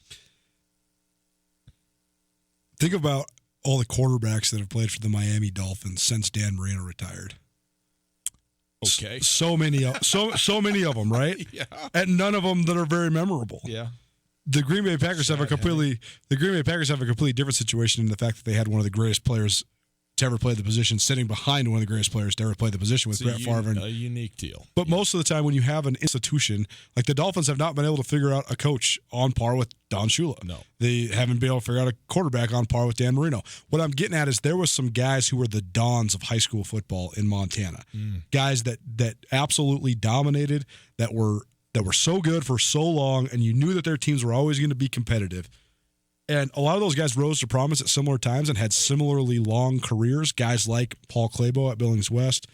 Think about all the quarterbacks that have played for the Miami Dolphins since Dan Marino retired. Okay. So many of them, right? Yeah. And none of them that are very memorable. Yeah. The Green Bay Packers have a completely different situation in the fact that they had one of the greatest players to ever play the position sitting behind one of the greatest players to ever play the position with Brett Favre. A unique deal. But most of the time when you have an institution, like the Dolphins have not been able to figure out a coach on par with Don Shula. No. They haven't been able to figure out a quarterback on par with Dan Marino. What I'm getting at is there was some guys who were the dons of high school football in Montana. Guys that absolutely dominated, that were so good for so long, and you knew that their teams were always going to be competitive. And a lot of those guys rose to prominence at similar times and had similarly long careers. Guys like Paul Clabo at Billings West,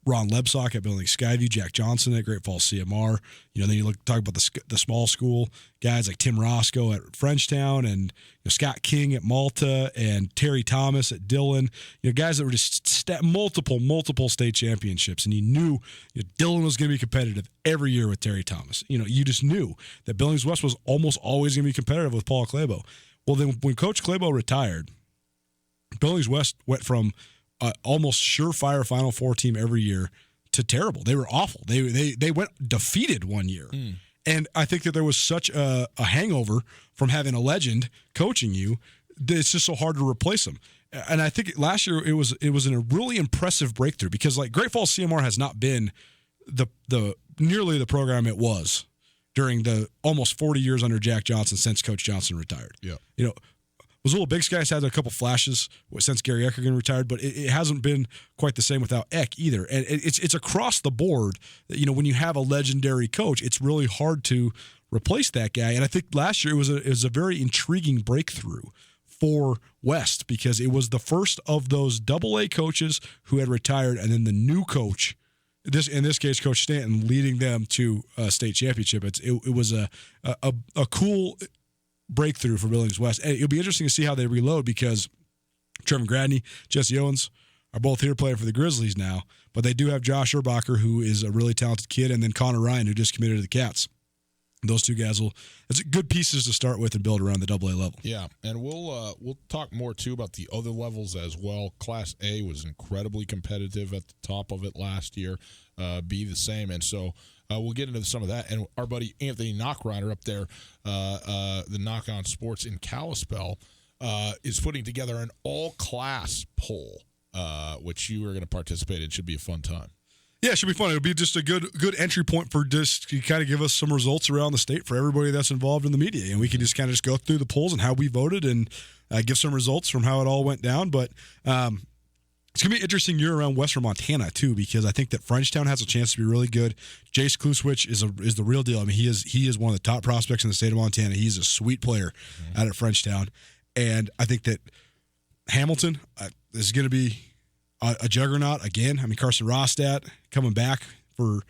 Ron Lebsock at Billings Skyview, Jack Johnson at Great Falls CMR. Then you talk about the small school guys like Tim Roscoe at Frenchtown and Scott King at Malta and Terry Thomas at Dillon. Guys that were just multiple state championships, and you knew Dillon was going to be competitive every year with Terry Thomas. You just knew that Billings West was almost always going to be competitive with Paul Clabo. Well, then when Coach Clabo retired, Billings West went from almost surefire Final Four team every year to terrible. They were awful. They went defeated one year. And I think that there was such a hangover from having a legend coaching you that it's just so hard to replace them. And I think last year it was a really impressive breakthrough because like Great Falls CMR has not been the nearly the program it was during the almost 40 years under Jack Johnson since Coach Johnson retired. Yeah. Missoula Big Sky's had a couple flashes since Gary Eckergen retired, but it hasn't been quite the same without Eck either. And it's across the board. When you have a legendary coach, it's really hard to replace that guy. And I think last year it was a very intriguing breakthrough for West because it was the first of those AA coaches who had retired, and then the new coach, in this case Coach Stanton, leading them to a state championship. It was a cool breakthrough for Billings West. And it'll be interesting to see how they reload because Trevor Gradney, Jesse Owens are both here playing for the Grizzlies now, but they do have Josh Erbacher, who is a really talented kid, and then Connor Ryan, who just committed to the Cats. Those two guys it's good pieces to start with and build around the AA level. Yeah, and we'll talk more too about the other levels as well. Class A was incredibly competitive at the top of it last year. B the same, and so we'll get into some of that. And our buddy Anthony Knockreiner up there, the Knock On Sports in Kalispell, is putting together an all-class poll, which you are going to participate in. It should be a fun time. Yeah, it should be fun. It'll be just a good entry point for just to kind of give us some results around the state for everybody that's involved in the media. And we can just kind of just go through the polls and how we voted and give some results from how it all went down. But it's going to be an interesting year around Western Montana, too, because I think that Frenchtown has a chance to be really good. Jace Kluswich is the real deal. I mean, he is one of the top prospects in the state of Montana. He's a sweet player out at Frenchtown. And I think that Hamilton is going to be a juggernaut again. I mean, Carson Rostat coming back for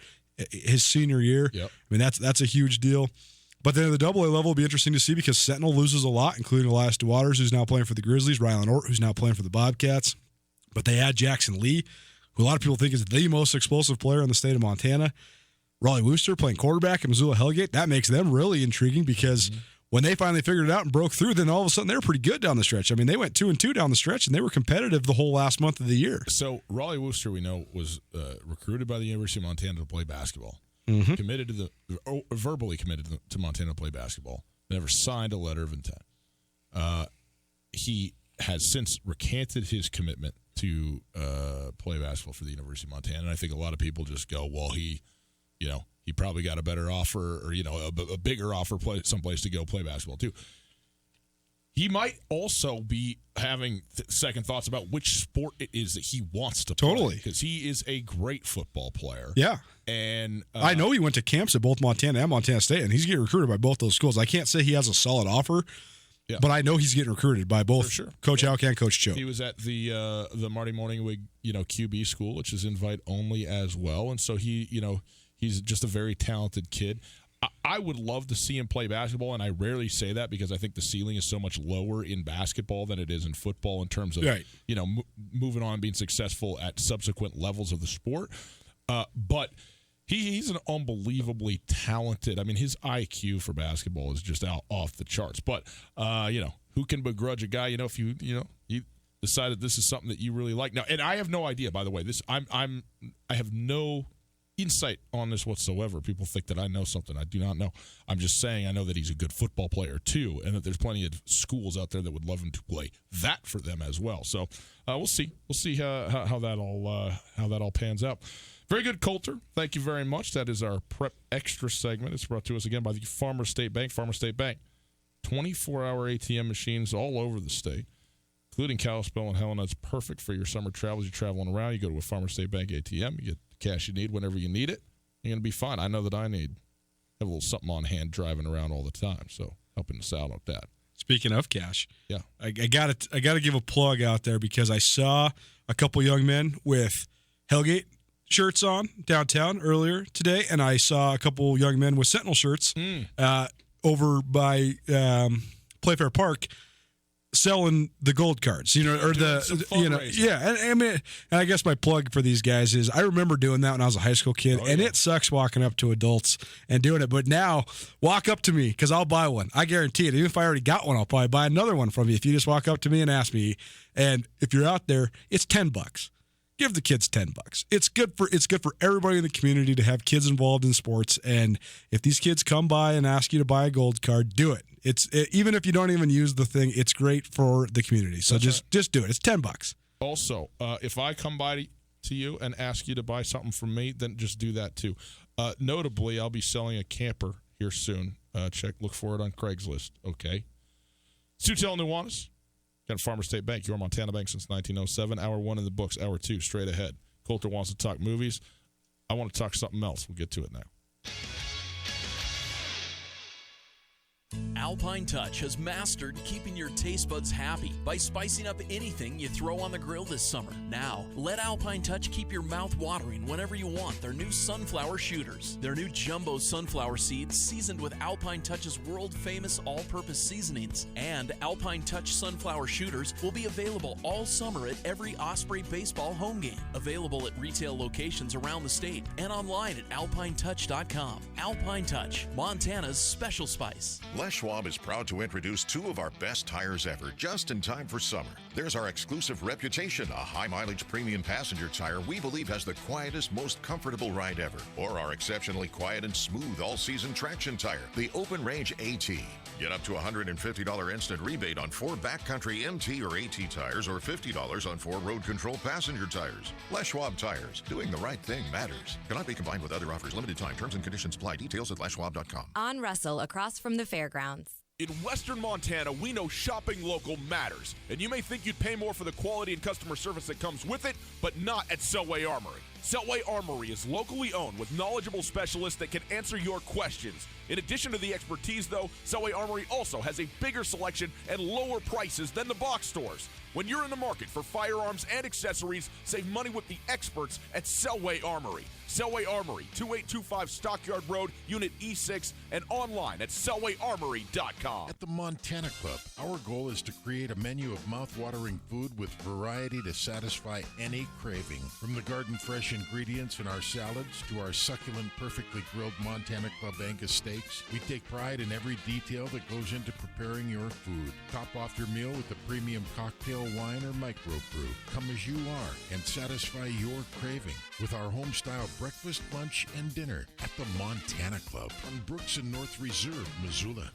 his senior year. Yep. I mean, that's a huge deal. But then at the AA level, it'll be interesting to see because Sentinel loses a lot, including Elias DeWaters, who's now playing for the Grizzlies, Rylan Ort, who's now playing for the Bobcats. But they add Jackson Lee, who a lot of people think is the most explosive player in the state of Montana. Raleigh Wooster playing quarterback at Missoula Hellgate. That makes them really intriguing because when they finally figured it out and broke through, then all of a sudden they were pretty good down the stretch. I mean, they went 2-2 down the stretch, and they were competitive the whole last month of the year. So Raleigh Wooster, we know, was recruited by the University of Montana to play basketball. Committed to verbally committed to Montana to play basketball. Never signed a letter of intent. He has since recanted his commitment to play basketball for the University of Montana. And I think a lot of people just go, well, he probably got a better offer or, a bigger offer someplace to go play basketball too. He might also be having second thoughts about which sport it is that he wants to play. Totally. Because he is a great football player. Yeah. And I know he went to camps at both Montana and Montana State, and he's getting recruited by both those schools. I can't say he has a solid offer, but I know he's getting recruited by both Coach Houck and Coach Cho. He was at the Marty Morningwig, QB school, which is invite only as well. And so he's just a very talented kid. I would love to see him play basketball, and I rarely say that because I think the ceiling is so much lower in basketball than it is in football in terms of moving on and being successful at subsequent levels of the sport. But he's an unbelievably talented. I mean, his IQ for basketball is just off the charts. But who can begrudge a guy? If you decided this is something that you really like now, and I have no idea. By the way, I have no insight on this whatsoever. People think that I know something I do not know. I'm just saying I know that he's a good football player too, and that there's plenty of schools out there that would love him to play that for them as well. So we'll see how that all pans out. Very good, Coulter. Thank you very much. That is our Prep Extra segment. It's brought to us again by the Farmers State Bank. Farmers State Bank, 24-hour ATM machines all over the state, including Kalispell and Helena. It's perfect for your summer travels. You're traveling around, you go to a Farmers State Bank ATM, you get the cash you need whenever you need it. You're going to be fine. I know that I have a little something on hand driving around all the time, so helping us out with that. Speaking of cash, yeah, I got to give a plug out there because I saw a couple young men with Hellgate shirts on downtown earlier today, and I saw a couple young men with Sentinel shirts over by Playfair Park selling the gold cards, yeah. And I mean, and I guess my plug for these guys is I remember doing that when I was a high school kid, and it sucks walking up to adults and doing it. But now, walk up to me because I'll buy one. I guarantee it. Even if I already got one, I'll probably buy another one from you if you just walk up to me and ask me. And if you're out there, it's $10. Give the kids $10. It's good for everybody in the community to have kids involved in sports. And if these kids come by and ask you to buy a gold card, do it. Even if you don't even use the thing, it's great for the community. So just do it. It's $10. Also, if I come by to you and ask you to buy something from me, then just do that too. Notably, I'll be selling a camper here soon. Look for it on Craigslist. Okay. Sutel Nuanez. Got Farmers State Bank, your Montana bank since 1907. Hour 1 in the books. Hour 2 straight ahead. Coulter wants to talk movies. I want to talk something else. We'll get to it now. Alpine Touch has mastered keeping your taste buds happy by spicing up anything you throw on the grill this summer. Now, let Alpine Touch keep your mouth watering whenever you want their new sunflower shooters. Their new jumbo sunflower seeds seasoned with Alpine Touch's world-famous all-purpose seasonings. And Alpine Touch sunflower shooters will be available all summer at every Osprey baseball home game. Available at retail locations around the state and online at alpinetouch.com. Alpine Touch, Montana's special spice. Les Schwab is proud to introduce two of our best tires ever, just in time for summer. There's our exclusive Reputation, a high-mileage premium passenger tire we believe has the quietest, most comfortable ride ever. Or our exceptionally quiet and smooth all-season traction tire, the Open Range AT. Get up to $150 instant rebate on 4 backcountry MT or AT tires or $50 on 4 road control passenger tires. Les Schwab Tires. Doing the right thing matters. Cannot be combined with other offers. Limited time. Terms and conditions apply. Details at leschwab.com. On Russell, across from the fairgrounds. In Western Montana, we know shopping local matters. And you may think you'd pay more for the quality and customer service that comes with it, but not at Selway Armory. Selway Armory is locally owned with knowledgeable specialists that can answer your questions. In addition to the expertise, though, Selway Armory also has a bigger selection and lower prices than the box stores. When you're in the market for firearms and accessories, save money with the experts at Selway Armory. Selway Armory, 2825 Stockyard Road, Unit E6, and online at selwayarmory.com. At the Montana Club, our goal is to create a menu of mouth-watering food with variety to satisfy any craving. From the garden-fresh ingredients in our salads to our succulent, perfectly grilled Montana Club Angus steaks, we take pride in every detail that goes into preparing your food. Top off your meal with a premium cocktail, wine, or microbrew. Come as you are and satisfy your craving with our home-style breakfast, lunch, and dinner at the Montana Club on Brooks and North Reserve, Missoula.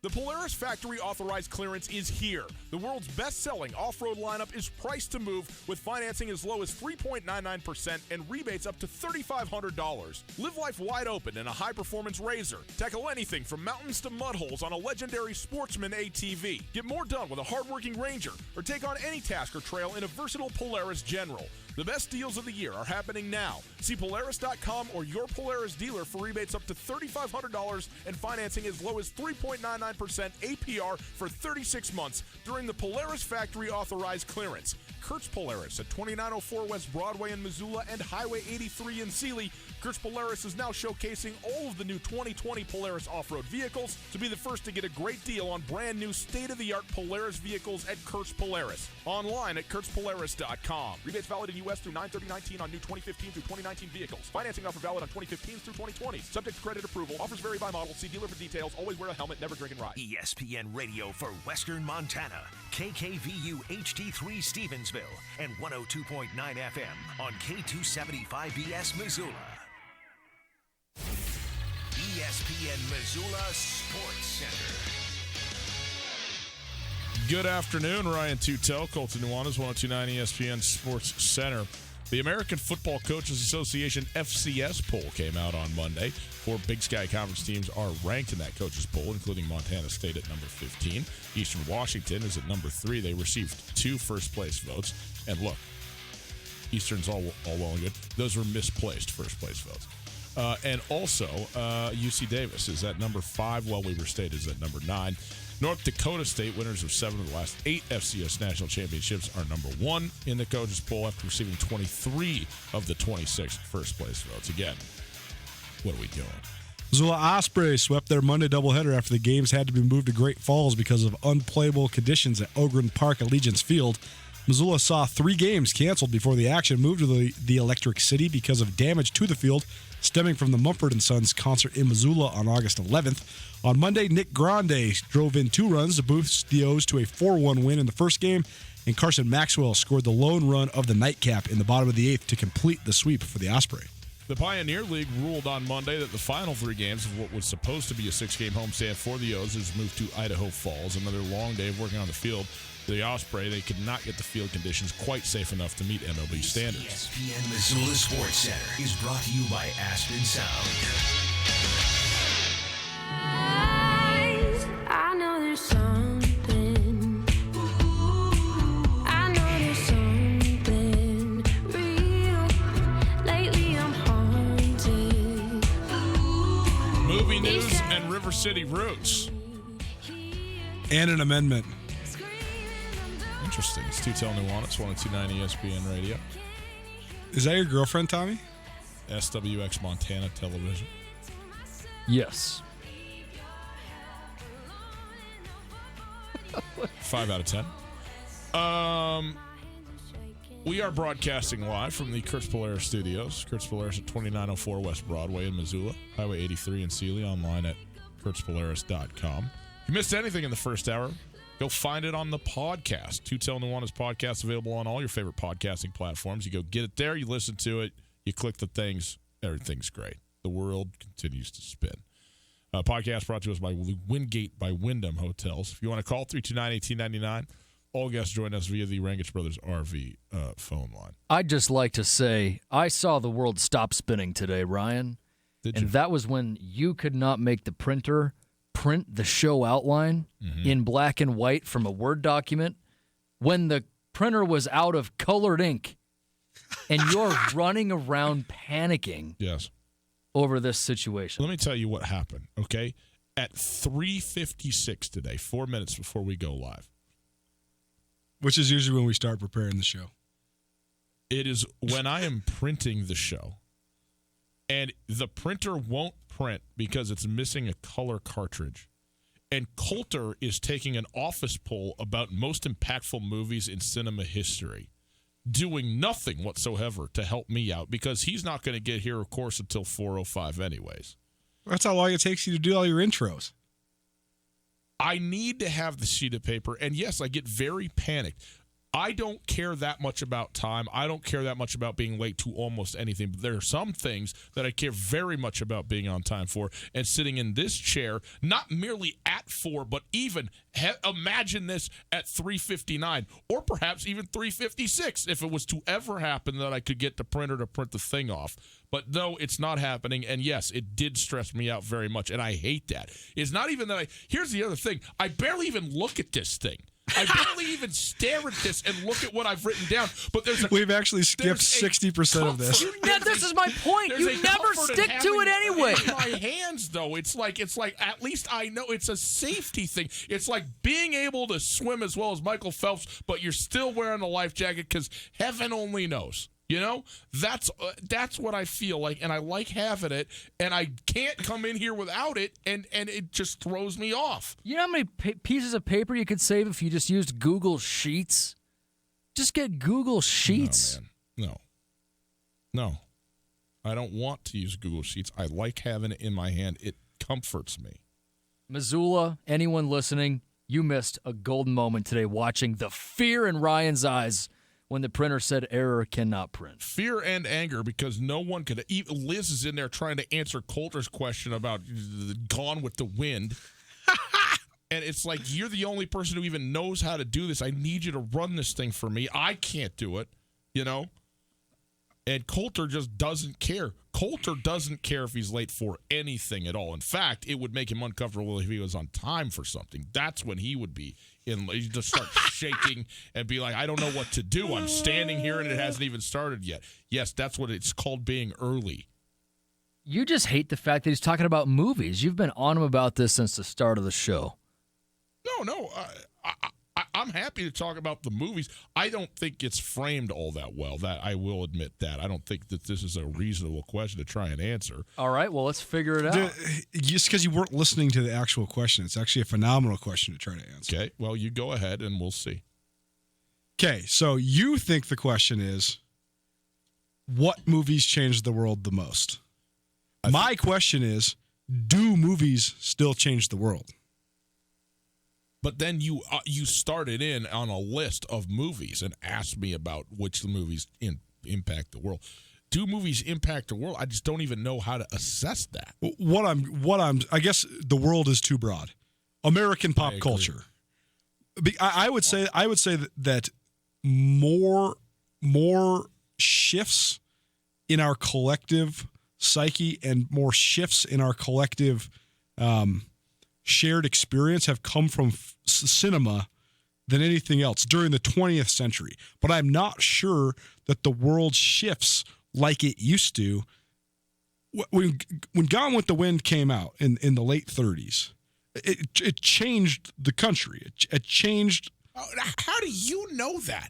The Polaris Factory Authorized Clearance is here. The world's best-selling off-road lineup is priced to move with financing as low as 3.99% and rebates up to $3,500. Live life wide open in a high-performance RZR. Tackle anything from mountains to mud holes on a legendary Sportsman ATV. Get more done with a hard-working Ranger or take on any task or trail in a versatile Polaris General. The best deals of the year are happening now. See Polaris.com or your Polaris dealer for rebates up to $3,500 and financing as low as 3.99% APR for 36 months during the Polaris Factory Authorized Clearance. Kurtz Polaris at 2904 West Broadway in Missoula and Highway 83 in Sealy. Kurtz Polaris is now showcasing all of the new 2020 Polaris off-road vehicles. To be the first to get a great deal on brand new state-of-the-art Polaris vehicles at Kurtz Polaris. Online at kurtzpolaris.com. Rebates valid in U.S. through 9/30/19 on new 2015 through 2019 vehicles. Financing offer valid on 2015s through 2020s. Subject to credit approval. Offers vary by model. See dealer for details. Always wear a helmet. Never drink and ride. ESPN Radio for Western Montana. KKVU HD3 Stevensville and 102.9 FM on K275BS Missoula. ESPN Missoula Sports Center. Good afternoon, Ryan Tutel, Colton Nuanez, 102.9 ESPN Sports Center. The American Football Coaches Association FCS poll came out on Monday. 4 Big Sky Conference teams are ranked in that coaches poll, including Montana State at number 15. Eastern Washington is at number 3. They received 2 first-place votes. And look, Eastern's all well and good. Those were misplaced first-place votes. And also, UC Davis is at number 5, while Weber State is at number 9. North Dakota State, winners of 7 of the last 8 FCS national championships, are number 1 in the coaches poll after receiving 23 of the 26 first-place votes. Again, what are we doing? Missoula Ospreys swept their Monday doubleheader after the games had to be moved to Great Falls because of unplayable conditions at Ogren Park Allegiance Field. Missoula saw 3 games canceled before the action moved to the Electric City because of damage to the field stemming from the Mumford & Sons concert in Missoula on August 11th. On Monday, Nick Grande drove in 2 runs to boost the O's to a 4-1 win in the first game, and Carson Maxwell scored the lone run of the nightcap in the bottom of the 8th to complete the sweep for the Osprey. The Pioneer League ruled on Monday that the final 3 games of what was supposed to be a 6-game homestand for the O's is moved to Idaho Falls. Another long day of working on the field. The Osprey, they could not get the field conditions quite safe enough to meet MLB standards. ESPN Missoula Sports Center is brought to you by Aspen Sound. I know there's something. I know there's something real. Lately I'm haunted. Movie news and River City roots. And an amendment. Interesting. It's Tutel Nuanez, 102.9 ESPN Radio. Is that your girlfriend, Tommy? SWX Montana Television. Yes. 5 out of 10. We are broadcasting live from the Kurtz Polaris Studios. Kurtz Polaris at 2904 West Broadway in Missoula, Highway 83 in Sealy, online at kurtzpolaris.com. If you missed anything in the first hour, go find it on the podcast. Tutel Nuanez podcast available on all your favorite podcasting platforms. You go get it there, you listen to it, you click the things, everything's great. The world continues to spin. Podcast brought to us by Wingate by Wyndham Hotels. If you want to call 329-1899, all guests join us via the Rangich Brothers RV phone line. I'd just like to say I saw the world stop spinning today, Ryan. Did you? And that was when you could not make the printer print the show outline in black and white from a Word document when the printer was out of colored ink. And you're running around panicking over this situation. Let me tell you what happened, okay? At 3:56 today, 4 minutes before we go live. Which is usually when we start preparing the show. It is when I am printing the show, and the printer won't print because it's missing a color cartridge. And Coulter is taking an office poll about most impactful movies in cinema history, doing nothing whatsoever to help me out because he's not going to get here, of course, until 4:05 anyways. That's how long it takes you to do all your intros. I need to have the sheet of paper, and yes, I get very panicked. I don't care that much about time. I don't care that much about being late to almost anything. But there are some things that I care very much about being on time for. And sitting in this chair, not merely at 4, but even imagine this at 3:59 or perhaps even 3:56 if it was to ever happen that I could get the printer to print the thing off. But no, it's not happening. And yes, it did stress me out very much. And I hate that. It's not even that here's the other thing. I barely even look at this thing. I barely even stare at this and look at what I've written down. But we've actually skipped 60% of this. This is my point. You never stick to it anyway. In my hands, though, it's like at least I know it's a safety thing. It's like being able to swim as well as Michael Phelps, but you're still wearing a life jacket because heaven only knows. You know, that's what I feel like, and I like having it, and I can't come in here without it, and it just throws me off. You know how many pieces of paper you could save if you just used Google Sheets? Just get Google Sheets. No. I don't want to use Google Sheets. I like having it in my hand. It comforts me. Missoula, anyone listening, you missed a golden moment today watching the fear in Ryan's eyes when the printer said error cannot print. Fear and anger because no one could. Liz is in there trying to answer Coulter's question about Gone with the Wind. And it's like, you're the only person who even knows how to do this. I need you to run this thing for me. I can't do it, you know? And Coulter just doesn't care. Coulter doesn't care if he's late for anything at all. In fact, it would make him uncomfortable if he was on time for something. That's when he would be he'd just start shaking and be like, I don't know what to do. I'm standing here and it hasn't even started yet. Yes, that's what it's called being early. You just hate the fact that he's talking about movies. You've been on him about this since the start of the show. No. I'm happy to talk about the movies. I don't think it's framed all that well. That I will admit that. I don't think that this is a reasonable question to try and answer. All right, well, let's figure it out. Just because you weren't listening to the actual question, it's actually a phenomenal question to try to answer. Okay, well, you go ahead and we'll see. Okay, so you think the question is, what movies changed the world the most? My question is, do movies still change the world? But then you started in on a list of movies and asked me about which movies impact the world. Do movies impact the world? I just don't even know how to assess that. I guess the world is too broad. American pop culture. I would say that more shifts in our collective psyche and more shifts in our collective shared experience have come from cinema than anything else during the 20th century. But I'm not sure that the world shifts like it used to. When Gone with the Wind came out in the late 30s, it changed the country. It changed. How do you know that?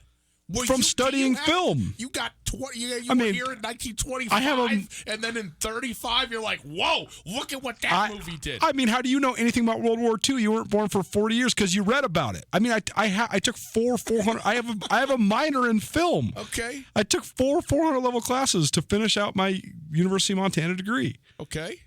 From studying film. You got were here in 1925, and then in 35, you're like, whoa, look at what that movie did. I mean, how do you know anything about World War II? You weren't born for 40 years because you read about it. I mean, I took 400. I have a minor in film. Okay. I took 400 level classes to finish out my University of Montana degree. Okay.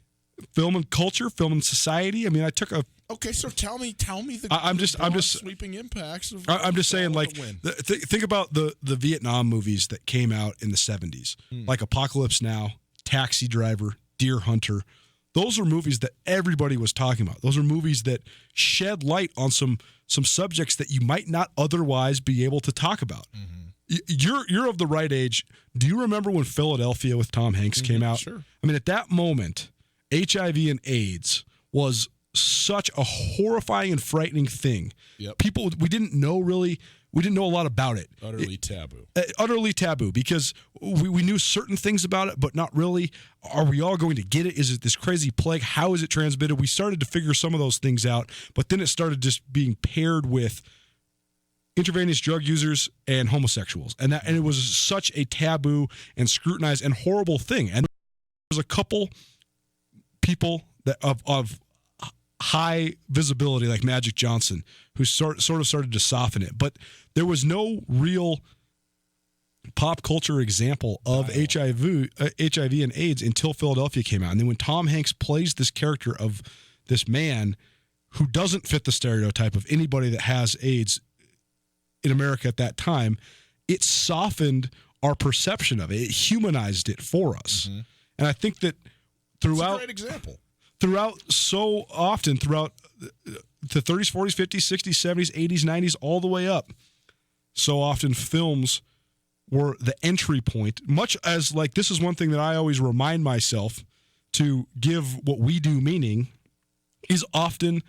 Film and culture, film and society. I mean, I took a. Okay, so tell me the. I'm just sweeping impacts. I'm just saying, like, think about the Vietnam movies that came out in the 70s, like Apocalypse Now, Taxi Driver, Deer Hunter. those are movies that everybody was talking about. Those are movies that shed light on some subjects that you might not otherwise be able to talk about. You're of the right age. Do you remember when Philadelphia with Tom Hanks came out? Sure. I mean, at that moment, HIV and AIDS was such a horrifying and frightening thing. Yep. People, we didn't know a lot about it. Utterly taboo. Utterly taboo, because we knew certain things about it, but not really. Are we all going to get it? Is it this crazy plague? How is it transmitted? We started to figure some of those things out, but then it started just being paired with intravenous drug users and homosexuals. And it was such a taboo and scrutinized and horrible thing. And there's a couple people that of high visibility, like Magic Johnson, who sort of started to soften it. But there was no real pop culture example of HIV and AIDS until Philadelphia came out. And then when Tom Hanks plays this character of this man who doesn't fit the stereotype of anybody that has AIDS in America at that time, it softened our perception of it. It humanized it for us. Mm-hmm. And I think that throughout... It's a great example. Throughout so often, throughout the 30s, 40s, 50s, 60s, 70s, 80s, 90s, all the way up, so often films were the entry point, much as like this is one thing that I always remind myself to give what we do meaning is often,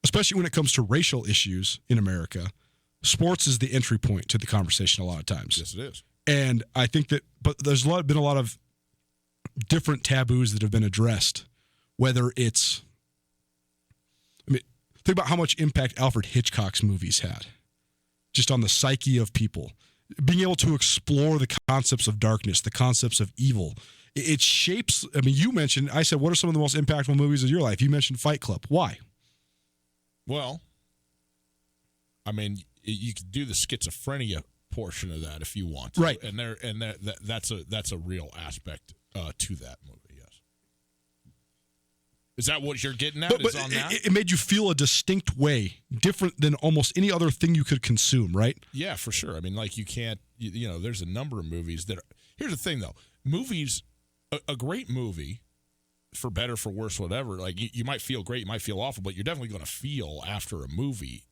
especially when it comes to racial issues in America, sports is the entry point to the conversation a lot of times. Yes, it is. And I think that, but there's been a lot of different taboos that have been addressed. Whether it's, think about how much impact Alfred Hitchcock's movies had, just on the psyche of people. Being able to explore the concepts of darkness, the concepts of evil. It shapes, I said, what are some of the most impactful movies of your life? You mentioned Fight Club. Why? Well, you could do the schizophrenia portion of that if you want to. Right. And that's a real aspect to that movie. Is that what you're getting at? But on that? It made you feel a distinct way, different than almost any other thing you could consume, right? Yeah, for sure. You can't, there's a number of movies that are, here's the thing though, movies, a great movie, for better, for worse, whatever, like you might feel great, you might feel awful, but you're definitely going to feel after a movie,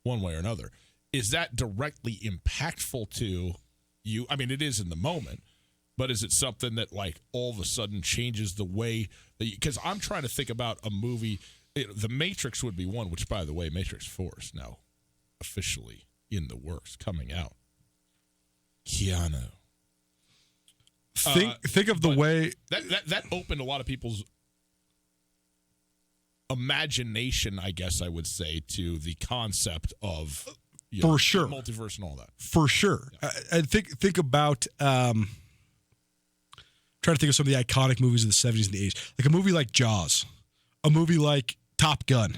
one way or another. Is that directly impactful to you? It is in the moment. But is it something that, like, all of a sudden changes the way that you... Because I'm trying to think about a movie... The Matrix would be one, which, by the way, Matrix 4 is now officially in the works, coming out. Keanu. Think of the way... That opened a lot of people's imagination, I guess I would say, to the concept of... For sure. Multiverse and all that. For sure. Yeah. I think about... trying to think of some of the iconic movies of the 70s and the 80s. Like a movie like Jaws. A movie like Top Gun.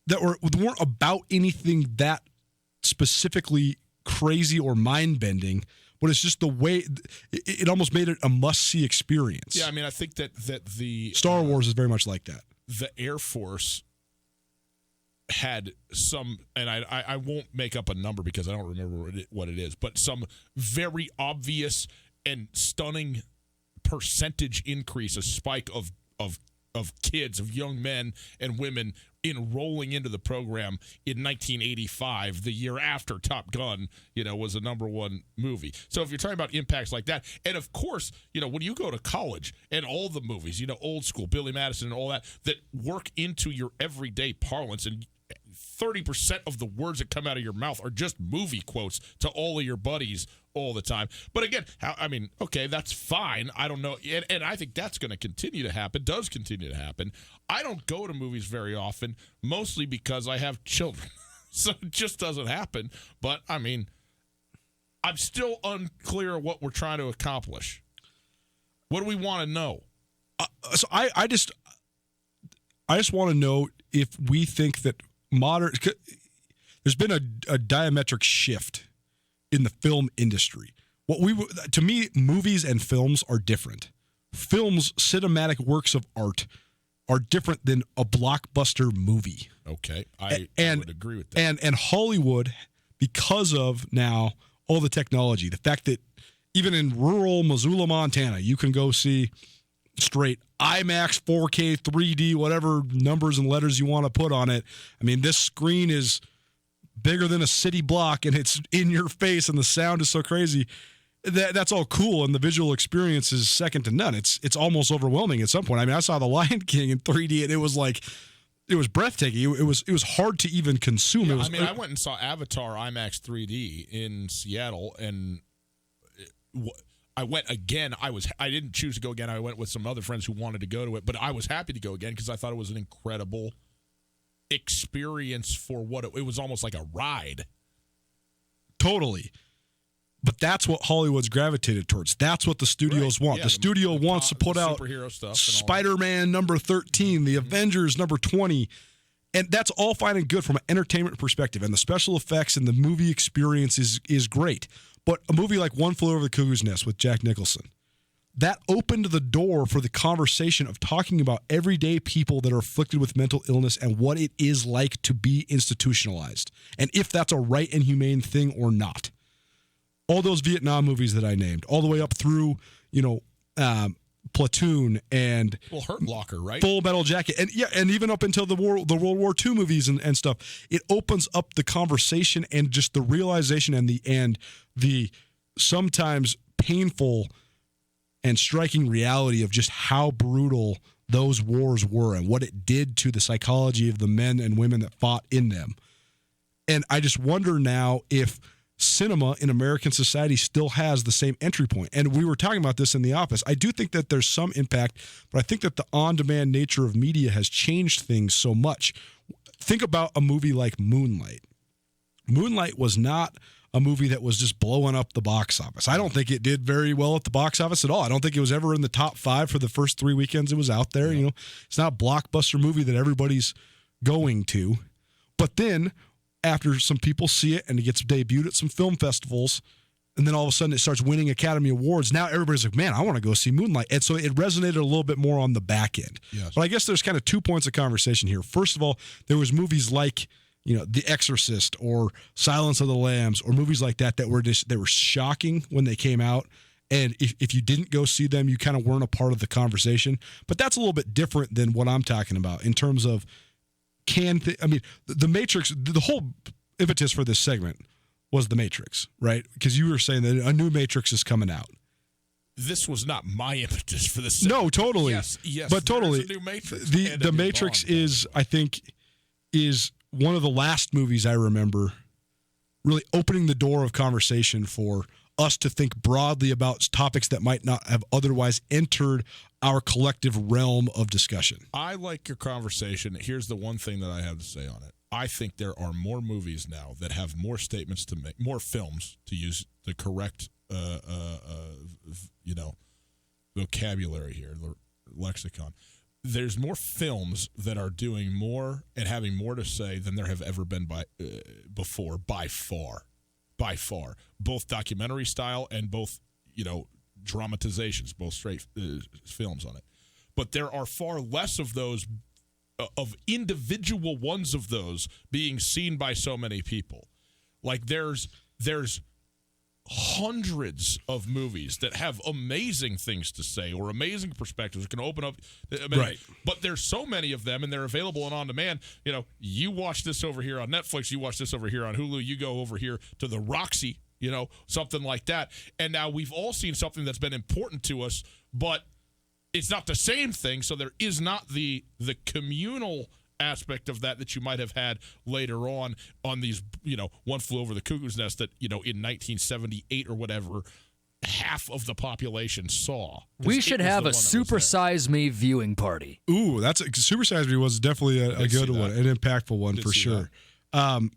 That weren't about anything that specifically crazy or mind-bending, but it's just the way... It almost made it a must-see experience. Yeah, I think that the... Star Wars is very much like that. The Air Force had some... And I won't make up a number because I don't remember what it is, but some very obvious and stunning... percentage increase, a spike of kids, of young men and women enrolling into the program in 1985, the year after Top Gun, was a number one movie. So if you're talking about impacts like that, and of course, when you go to college and all the movies, old school, Billy Madison and all that work into your everyday parlance, and 30% of the words that come out of your mouth are just movie quotes to all of your buddies all the time. But again, okay, that's fine. I don't know. And I think that's going to continue to happen, does continue to happen. I don't go to movies very often, mostly because I have children. So it just doesn't happen. But, I'm still unclear what we're trying to accomplish. What do we want to know? So I just want to know if we think that there's been a diametric shift in the film industry. To me, movies and films are different. Films, cinematic works of art, are different than a blockbuster movie. Okay, I would agree with that. And Hollywood, because of now all the technology, the fact that even in rural Missoula, Montana, you can go see straight IMAX, 4K, 3D, whatever numbers and letters you want to put on it. I mean, this screen is bigger than a city block, and it's in your face, and the sound is so crazy. That's all cool, and the visual experience is second to none. It's almost overwhelming at some point. I mean, I saw The Lion King in 3D, and it was like, it was breathtaking. It was hard to even consume. Yeah, I went and saw Avatar IMAX 3D in Seattle, and I went again. I didn't choose to go again. I went with some other friends who wanted to go to it, but I was happy to go again because I thought it was an incredible experience for what it was. Almost like a ride. Totally. But that's what Hollywood's gravitated towards. That's what the studios want. Yeah, the studio wants to put out Spider-Man number 13, the Avengers number 20, and that's all fine and good from an entertainment perspective. And the special effects and the movie experience is great. But a movie like One Flew Over the Cuckoo's Nest with Jack Nicholson, that opened the door for the conversation of talking about everyday people that are afflicted with mental illness and what it is like to be institutionalized, and if that's a right and humane thing or not. All those Vietnam movies that I named, all the way up through, Platoon and Hurt Locker, right? Full Metal Jacket, and even up until the World War II movies and stuff. It opens up the conversation and just the realization and the sometimes painful and striking reality of just how brutal those wars were and what it did to the psychology of the men and women that fought in them. And I just wonder now if cinema in American society still has the same entry point. And we were talking about this in the office. I do think that there's some impact, but I think that the on-demand nature of media has changed things so much. Think about a movie like Moonlight. Moonlight was not a movie that was just blowing up the box office. I don't think it did very well at the box office at all. I don't think it was ever in the top 5 for the first 3 weekends it was out there. You know, it's not a blockbuster movie that everybody's going to. But then after some people see it and it gets debuted at some film festivals, and then all of a sudden it starts winning Academy Awards, now everybody's like, man, I want to go see Moonlight. And so it resonated a little bit more on the back end. Yes. But I guess there's kind of 2 points of conversation here. First of all, there was movies like, The Exorcist or Silence of the Lambs or movies like that were shocking when they came out. And if you didn't go see them, you kind of weren't a part of the conversation. But that's a little bit different than what I'm talking about in terms of The Matrix, the whole impetus for this segment was The Matrix, right? Because you were saying that a new Matrix is coming out. This was not my impetus for this. No, totally. Yes, but totally. New Matrix The Matrix is one of the last movies I remember really opening the door of conversation for us to think broadly about topics that might not have otherwise entered our collective realm of discussion. I like your conversation. Here's the one thing that I have to say on it. I think there are more movies now that have more statements to make, more films, to use the correct vocabulary here, the lexicon. There's more films that are doing more and having more to say than there have ever been before, by far. Both documentary style and both, dramatizations, both straight films on it. But there are far less of those, of individual ones of those being seen by so many people. Like there's hundreds of movies that have amazing things to say or amazing perspectives that can open up. Right. But there's so many of them, and they're available and on demand. You watch this over here on Netflix, you watch this over here on Hulu, you go over here to the Roxy, something like that. And now we've all seen something that's been important to us, but it's not the same thing. So there is not the communal aspect of that you might have had later on these, One Flew Over the Cuckoo's Nest that, in 1978 or whatever, half of the population saw. We should have a Super Size Me viewing party. Ooh, Super Size Me was definitely a good one, an impactful one for sure. I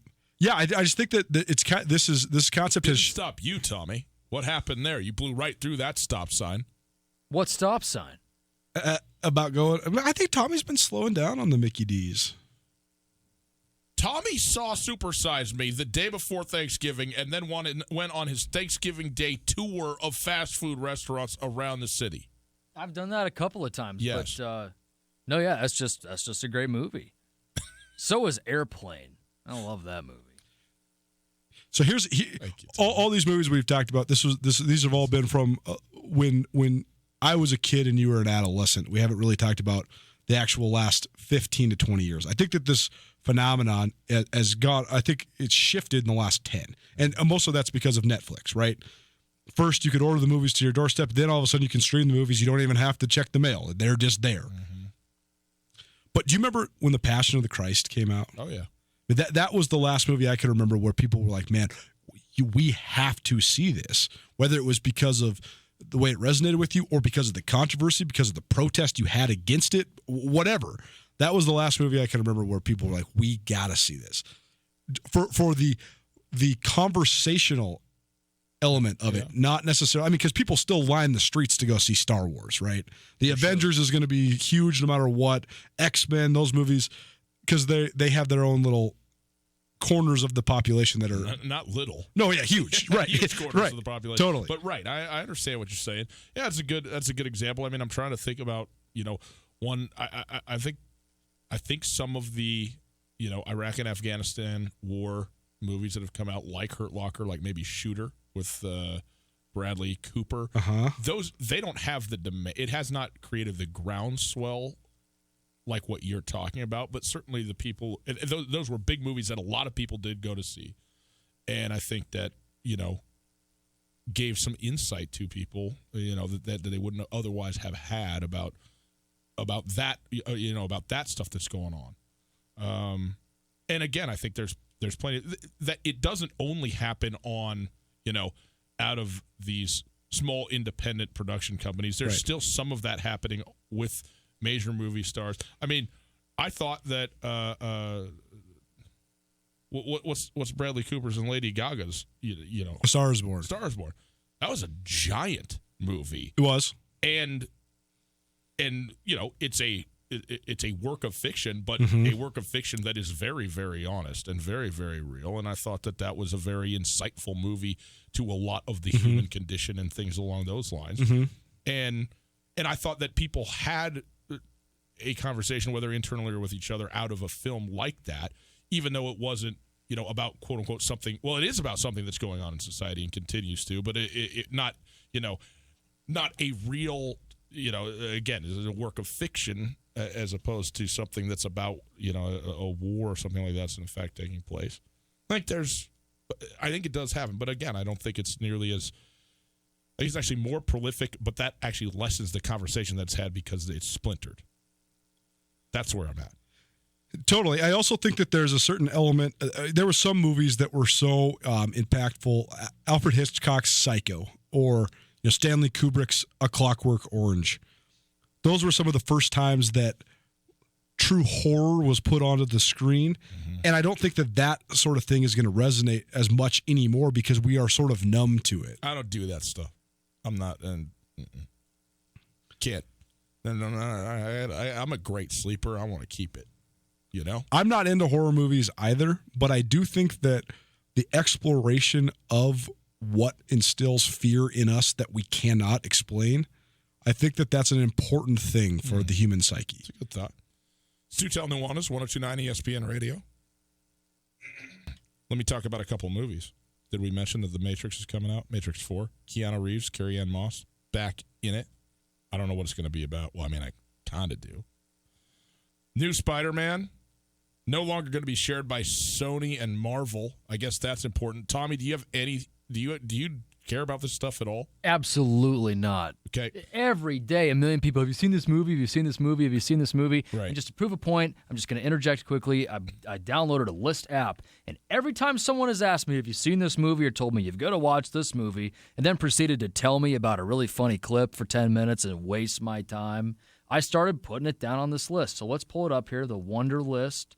just think that this concept didn't stop you, Tommy. What happened there? You blew right through that stop sign. What stop sign? About going. I think Tommy's been slowing down on the Mickey D's. Tommy saw Super Size Me the day before Thanksgiving and then went on his Thanksgiving Day tour of fast food restaurants around the city. I've done that a couple of times. Yes. But that's just a great movie. So is Airplane. I love that movie. So here's all these movies we've talked about. These have all been from when I was a kid and you were an adolescent. We haven't really talked about the actual last 15 to 20 years. I think that this phenomenon has gone, I think it's shifted in the last 10. And most of that's because of Netflix, right? First, you could order the movies to your doorstep. Then all of a sudden you can stream the movies. You don't even have to check the mail. They're just there. Mm-hmm. But do you remember when The Passion of the Christ came out? Oh, yeah. That was the last movie I could remember where people were like, man, we have to see this. Whether it was because of the way it resonated with you or because of the controversy, because of the protest you had against it, whatever. That was the last movie I can remember where people were like, we got to see this. For the conversational element of it, not necessarily, I mean, because people still line the streets to go see Star Wars, right? The Avengers is going to be huge no matter what. X-Men, those movies, because they have their own little corners of the population that are not little. No, yeah, huge, right? Huge corners right. of the population, totally. But right, I understand what you're saying. Yeah, that's a good example. I mean, I'm trying to think about one. I think some of the Iraq and Afghanistan war movies that have come out, like Hurt Locker, like maybe Shooter with Bradley Cooper. Those they don't have the demand. It has not created the groundswell like what you're talking about, but certainly the people, those were big movies that a lot of people did go to see. And I think that, gave some insight to people, that they wouldn't otherwise have had about that, about that stuff that's going on. And again, I think there's plenty that it doesn't only happen on, out of these small independent production companies. There's still some of that happening with major movie stars. I mean, I thought that what's Bradley Cooper's and Lady Gaga's, A Star is Born. Star is Born. That was a giant movie. It was. And it's a work of fiction, but a work of fiction that is very, very honest and very, very real. And I thought that was a very insightful movie to a lot of the human condition and things along those lines. And I thought that people had a conversation, whether internally or with each other, out of a film like that, even though it wasn't, about quote unquote something. Well, it is about something that's going on in society and continues to, but it not a real, again, it's a work of fiction as opposed to something that's about, a war or something like that's in fact taking place. I think it does happen, but again, I don't think it's nearly as. I think it's actually more prolific, but that actually lessens the conversation that's had because it's splintered. That's where I'm at. Totally. I also think that there's a certain element. There were some movies that were so impactful. Alfred Hitchcock's Psycho or Stanley Kubrick's A Clockwork Orange. Those were some of the first times that true horror was put onto the screen. And I don't think that sort of thing is going to resonate as much anymore because we are sort of numb to it. I don't do that stuff. I'm not. Can't. No. I'm a great sleeper. I want to keep it. I'm not into horror movies either, but I do think that the exploration of what instills fear in us that we cannot explain, I think that's an important thing for the human psyche. It's a good thought. Stutel Nuanez, 102.9 ESPN Radio. Let me talk about a couple movies. Did we mention that The Matrix is coming out? Matrix 4. Keanu Reeves, Carrie-Anne Moss, back in it. I don't know what it's going to be about. Well, I mean, I kind of do. New Spider-Man, no longer going to be shared by Sony and Marvel. I guess that's important. Tommy, do you have any? Do you care about this stuff at all? Absolutely not. Okay. Every day, a million people. Have you seen this movie? Have you seen this movie? Have you seen this movie? Right. And just to prove a point, I'm just going to interject quickly. I downloaded a List app, and every time someone has asked me, have you seen this movie, or told me you've got to watch this movie, and then proceeded to tell me about a really funny clip for 10 minutes and waste my time, I started putting it down on this list. So let's pull it up here, the Wonder List.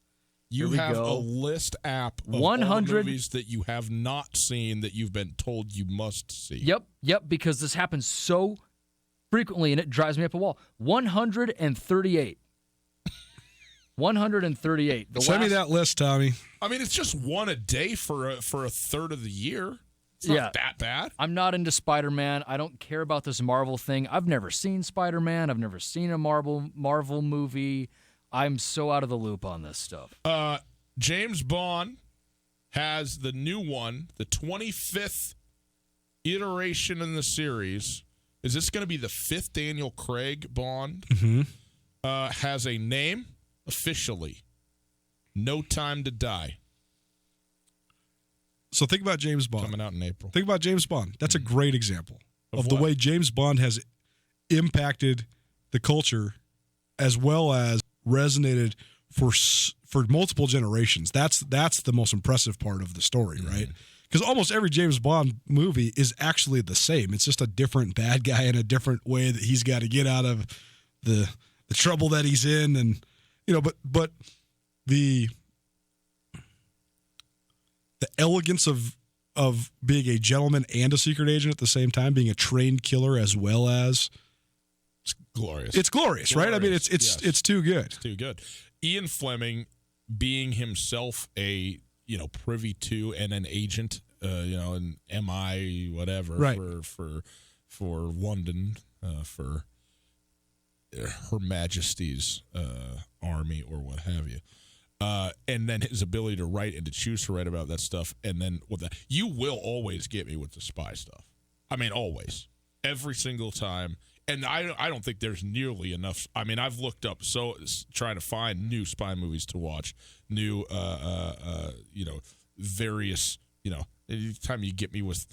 You have a List app of 100 all the movies that you have not seen that you've been told you must see. Yep, because this happens so frequently, and it drives me up a wall. 138. 138. Send me that list, Tommy. I mean, it's just one a day for a third of the year. It's not that bad. I'm not into Spider-Man. I don't care about this Marvel thing. I've never seen Spider-Man. I've never seen a Marvel movie. I'm so out of the loop on this stuff. James Bond has the new one, the 25th iteration in the series, is this going to be the 5th Daniel Craig Bond? Has a name officially. No Time to Die. So think about James Bond. Coming out in April. Think about James Bond. That's a great example of the what? way James Bond has impacted the culture as well as resonated for multiple generations. That's the most impressive part of the story, right? Because almost every James Bond movie is actually the same. It's just a different bad guy in a different way that he's got to get out of the trouble that he's in, and but the elegance of being a gentleman and a secret agent at the same time, being a trained killer as well as it's glorious. It's glorious, right? I mean, it's too good. It's too good. Ian Fleming being himself a privy to and an agent, an MI whatever right. for London, for Her Majesty's army or what have you. And then his ability to write and to choose to write about that stuff. And then you will always get me with the spy stuff. I mean, always. Every single time. And I don't think there's nearly enough. I mean, I've looked up trying to find new spy movies to watch, new, various, anytime you get me with,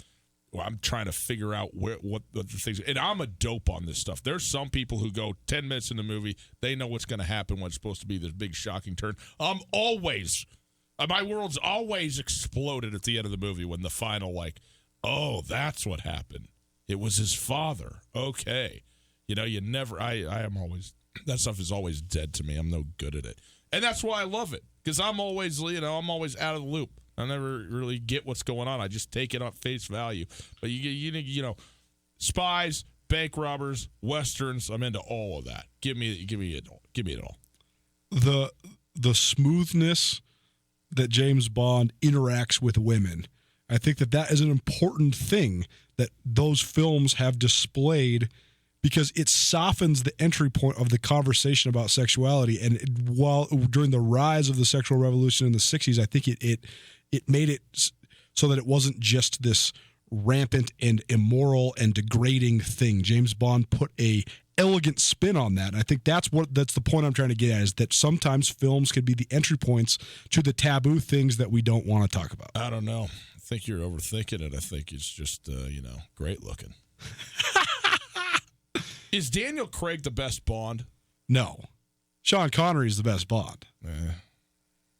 I'm trying to figure out what the things. And I'm a dope on this stuff. There's some people who go 10 minutes in the movie, they know what's going to happen when it's supposed to be this big shocking turn. My world's always exploded at the end of the movie when the final, oh, that's what happened. It was his father. Okay. You never, I am always, that stuff is always dead to me. I'm no good at it. And that's why I love it. Because I'm always, I'm always out of the loop. I never really get what's going on. I just take it on face value. But you spies, bank robbers, westerns. I'm into all of that. Give me it all. Give me it all. The smoothness that James Bond interacts with women, I think that is an important thing that those films have displayed, because it softens the entry point of the conversation about sexuality. And during the rise of the sexual revolution in the 60s, I think it made it so that it wasn't just this rampant and immoral and degrading thing. James Bond put a elegant spin on that. And I think that's the point I'm trying to get at, is that sometimes films can be the entry points to the taboo things that we don't want to talk about. I don't know. I think you're overthinking it. I think it's just, great looking. Is Daniel Craig the best Bond? No. Sean Connery is the best Bond.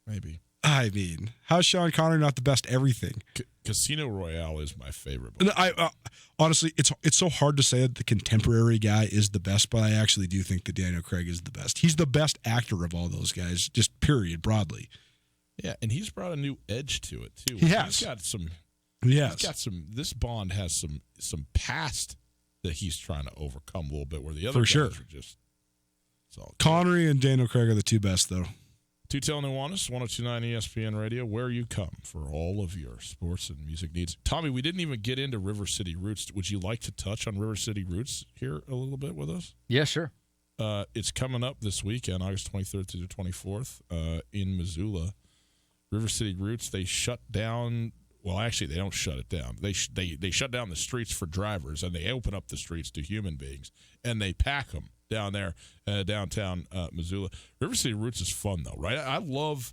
Maybe. I mean, how's Sean Connery not the best everything? Casino Royale is my favorite Bond. Honestly, it's so hard to say that the contemporary guy is the best, but I actually do think that Daniel Craig is the best. He's the best actor of all those guys, just period, broadly. Yeah, and he's brought a new edge to it too. He has. He's got some. Yes. He's got some. This Bond has some past that he's trying to overcome a little bit, where the other guys are just. Connery and Daniel Craig are the two best, though. Tutel Nuanez, 102.9 ESPN Radio, where you come for all of your sports and music needs. Tommy, we didn't even get into River City Roots. Would you like to touch on River City Roots here a little bit with us? Yeah, sure. It's coming up this weekend, August 23rd to the 24th, in Missoula. River City Roots, they shut down. Well, actually, they don't shut it down. They shut down the streets for drivers, and they open up the streets to human beings, and they pack them down there, downtown Missoula. River City Roots is fun, though, right? I love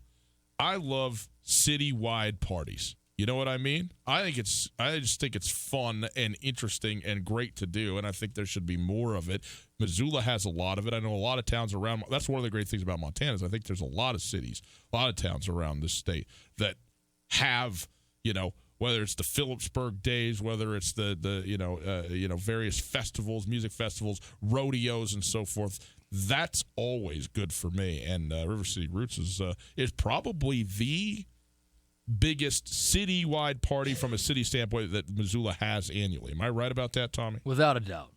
citywide parties. You know what I mean? I just think it's fun and interesting and great to do, and I think there should be more of it. Missoula has a lot of it. I know a lot of towns around. That's one of the great things about Montana is I think there's a lot of cities, a lot of towns around this state that have, whether it's the Phillipsburg Days, whether it's the various festivals, music festivals, rodeos, and so forth. That's always good for me. And River City Roots is probably the biggest citywide party from a city standpoint that Missoula has annually. Am I right about that, Tommy? Without a doubt.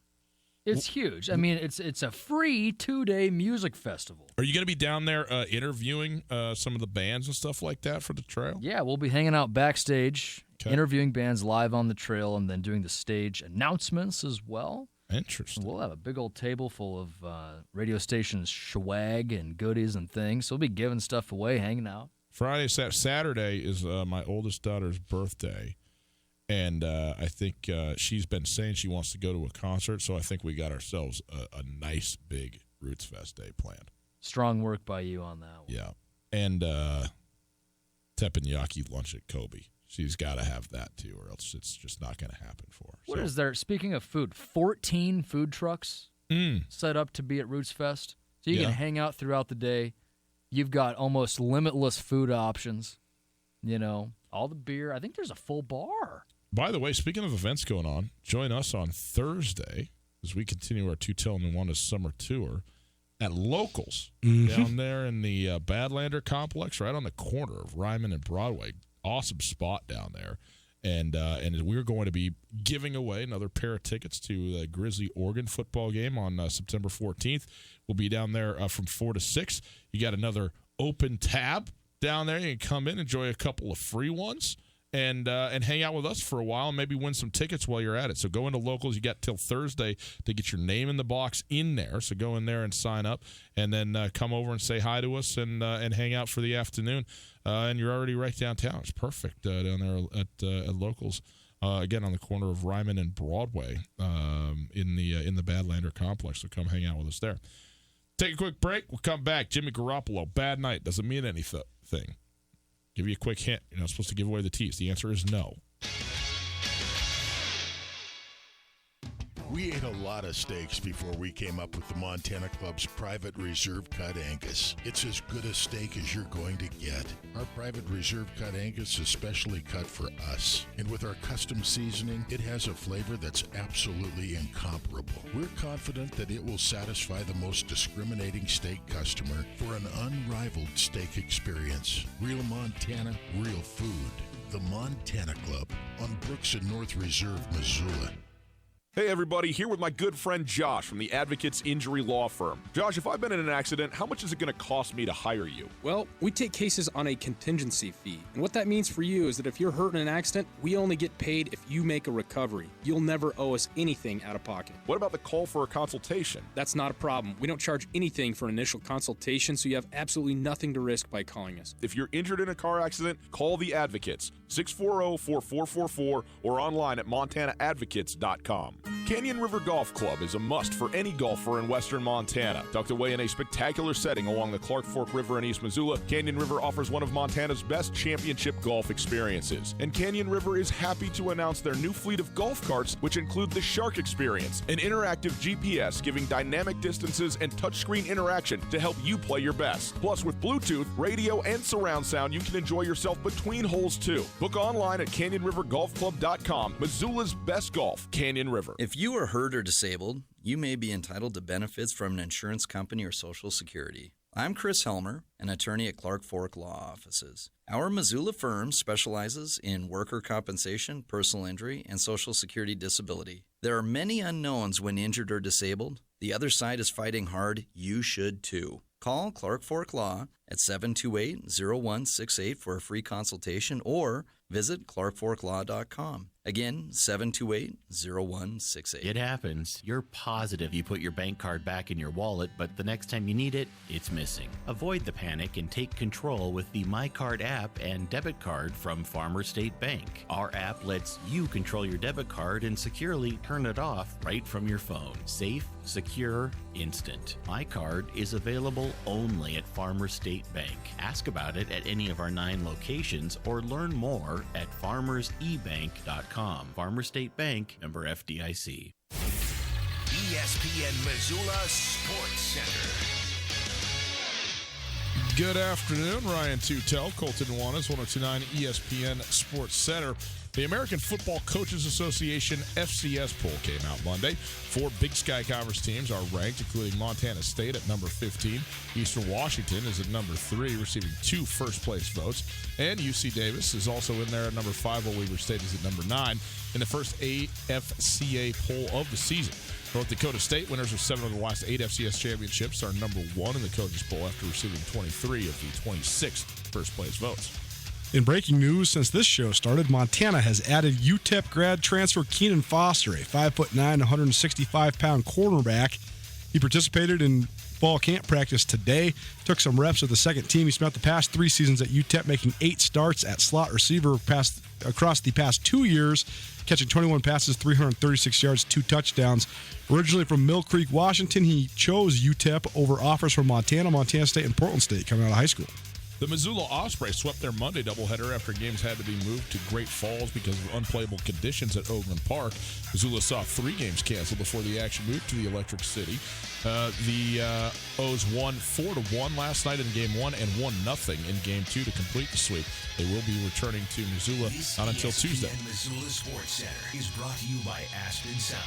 It's huge. I mean, it's a free 2-day music festival. Are you going to be down there interviewing some of the bands and stuff like that for the trail? Yeah, we'll be hanging out backstage, interviewing bands live on the trail, and then doing the stage announcements as well. Interesting. We'll have a big old table full of radio stations swag and goodies and things. So we'll be giving stuff away, hanging out. Saturday is my oldest daughter's birthday, And I think she's been saying she wants to go to a concert, so I think we got ourselves a nice big Roots Fest day planned. Strong work by you on that one. Yeah. And teppanyaki lunch at Kobe. She's got to have that, too, or else it's just not going to happen for her. What is there? Speaking of food, 14 food trucks set up to be at Roots Fest. So you can hang out throughout the day. You've got almost limitless food options. All the beer. I think there's a full bar. By the way, speaking of events going on, join us on Thursday as we continue our Two Till Nuanez summer tour at Locals down there in the Badlander complex, right on the corner of Ryman and Broadway. Awesome spot down there. And we're going to be giving away another pair of tickets to the Grizzly-Oregon football game on September 14th. We'll be down there from 4 to 6. You got another open tab down there. You can come in, enjoy a couple of free ones, and hang out with us for a while and maybe win some tickets while you're at it. So go into Locals. You got till Thursday to get your name in the box in there. So go in there and sign up, and then come over and say hi to us and hang out for the afternoon. And you're already right downtown. It's perfect down there at Locals. Again, on the corner of Ryman and Broadway in the Badlander complex. So come hang out with us there. Take a quick break. We'll come back. Jimmy Garoppolo, bad night. Doesn't mean anything. Give you a quick hint. You're not supposed to give away the tease. The answer is no. We ate a lot of steaks before we came up with the Montana Club's Private Reserve Cut Angus. It's as good a steak as you're going to get. Our Private Reserve Cut Angus is specially cut for us. And with our custom seasoning, it has a flavor that's absolutely incomparable. We're confident that it will satisfy the most discriminating steak customer for an unrivaled steak experience. Real Montana, real food. The Montana Club on Brooks and North Reserve, Missoula. Hey everybody, here with my good friend Josh from the Advocates Injury Law Firm. Josh, if I've been in an accident, how much is it going to cost me to hire you? Well, we take cases on a contingency fee. And what that means for you is that if you're hurt in an accident, we only get paid if you make a recovery. You'll never owe us anything out of pocket. What about the call for a consultation? That's not a problem. We don't charge anything for an initial consultation, so you have absolutely nothing to risk by calling us. If you're injured in a car accident, call the Advocates, 640-4444, or online at montanaadvocates.com. Canyon River Golf Club is a must for any golfer in western Montana. Tucked away in a spectacular setting along the Clark Fork River in East Missoula, Canyon River offers one of Montana's best championship golf experiences. And Canyon River is happy to announce their new fleet of golf carts, which include the Shark Experience, an interactive GPS giving dynamic distances and touchscreen interaction to help you play your best. Plus, with Bluetooth, radio, and surround sound, you can enjoy yourself between holes too. Book online at canyonrivergolfclub.com. Missoula's best golf, Canyon River. If you are hurt or disabled, you may be entitled to benefits from an insurance company or Social Security. I'm Chris Helmer, an attorney at Clark Fork Law Offices. Our Missoula firm specializes in worker compensation, personal injury, and Social Security disability. There are many unknowns when injured or disabled. The other side is fighting hard. You should too. Call Clark Fork Law at 728-0168 for a free consultation or visit clarkforklaw.com. Again, 728-0168. It happens. You're positive you put your bank card back in your wallet, but the next time you need it, it's missing. Avoid the panic and take control with the MyCard app and debit card from Farmer State Bank. Our app lets you control your debit card and securely turn it off right from your phone. Safe, secure, instant. MyCard is available only at Farmer State Bank. Ask about it at any of our 9 locations or learn more at farmersebank.com. Farmer State Bank, member FDIC. ESPN Missoula Sports Center. Good afternoon, Ryan Tutel, Colton Nuanez, 102.9 ESPN Sports Center. The American Football Coaches Association FCS poll came out Monday. 4 Big Sky Conference teams are ranked, including Montana State at number 15. Eastern Washington is at number 3, receiving 2 first-place votes. And UC Davis is also in there at number 5, while Weber State is at number 9 in the first AFCA poll of the season. North Dakota State, winners of 7 of the last 8 FCS championships, are number 1 in the coaches poll after receiving 23 of the 26 first-place votes. In breaking news, since this show started, Montana has added UTEP grad transfer Keenan Foster, a 5'9", 165-pound cornerback, He participated in fall camp practice today, took some reps with the second team. He spent the past 3 seasons at UTEP, making 8 starts at slot receiver across the past 2 years, catching 21 passes, 336 yards, 2 touchdowns. Originally from Mill Creek, Washington, he chose UTEP over offers from Montana, Montana State, and Portland State coming out of high school. The Missoula Ospreys swept their Monday doubleheader after games had to be moved to Great Falls because of unplayable conditions at Oakland Park. Missoula saw 3 games canceled before the action moved to the Electric City. The O's won 4-1 last night in Game 1 and 1-0 in Game 2 to complete the sweep. They will be returning to Missoula not until Tuesday. Missoula Sports Center is brought to you by Aspen Sound.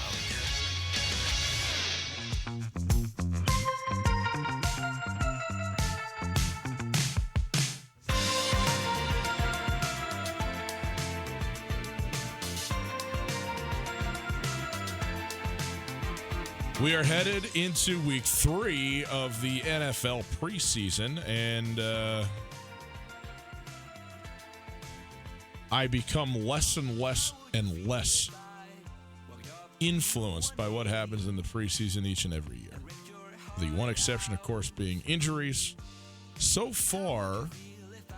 We are headed into week 3 of the NFL preseason, and I become less and less influenced by what happens in the preseason each and every year. The one exception, of course, being injuries. So far,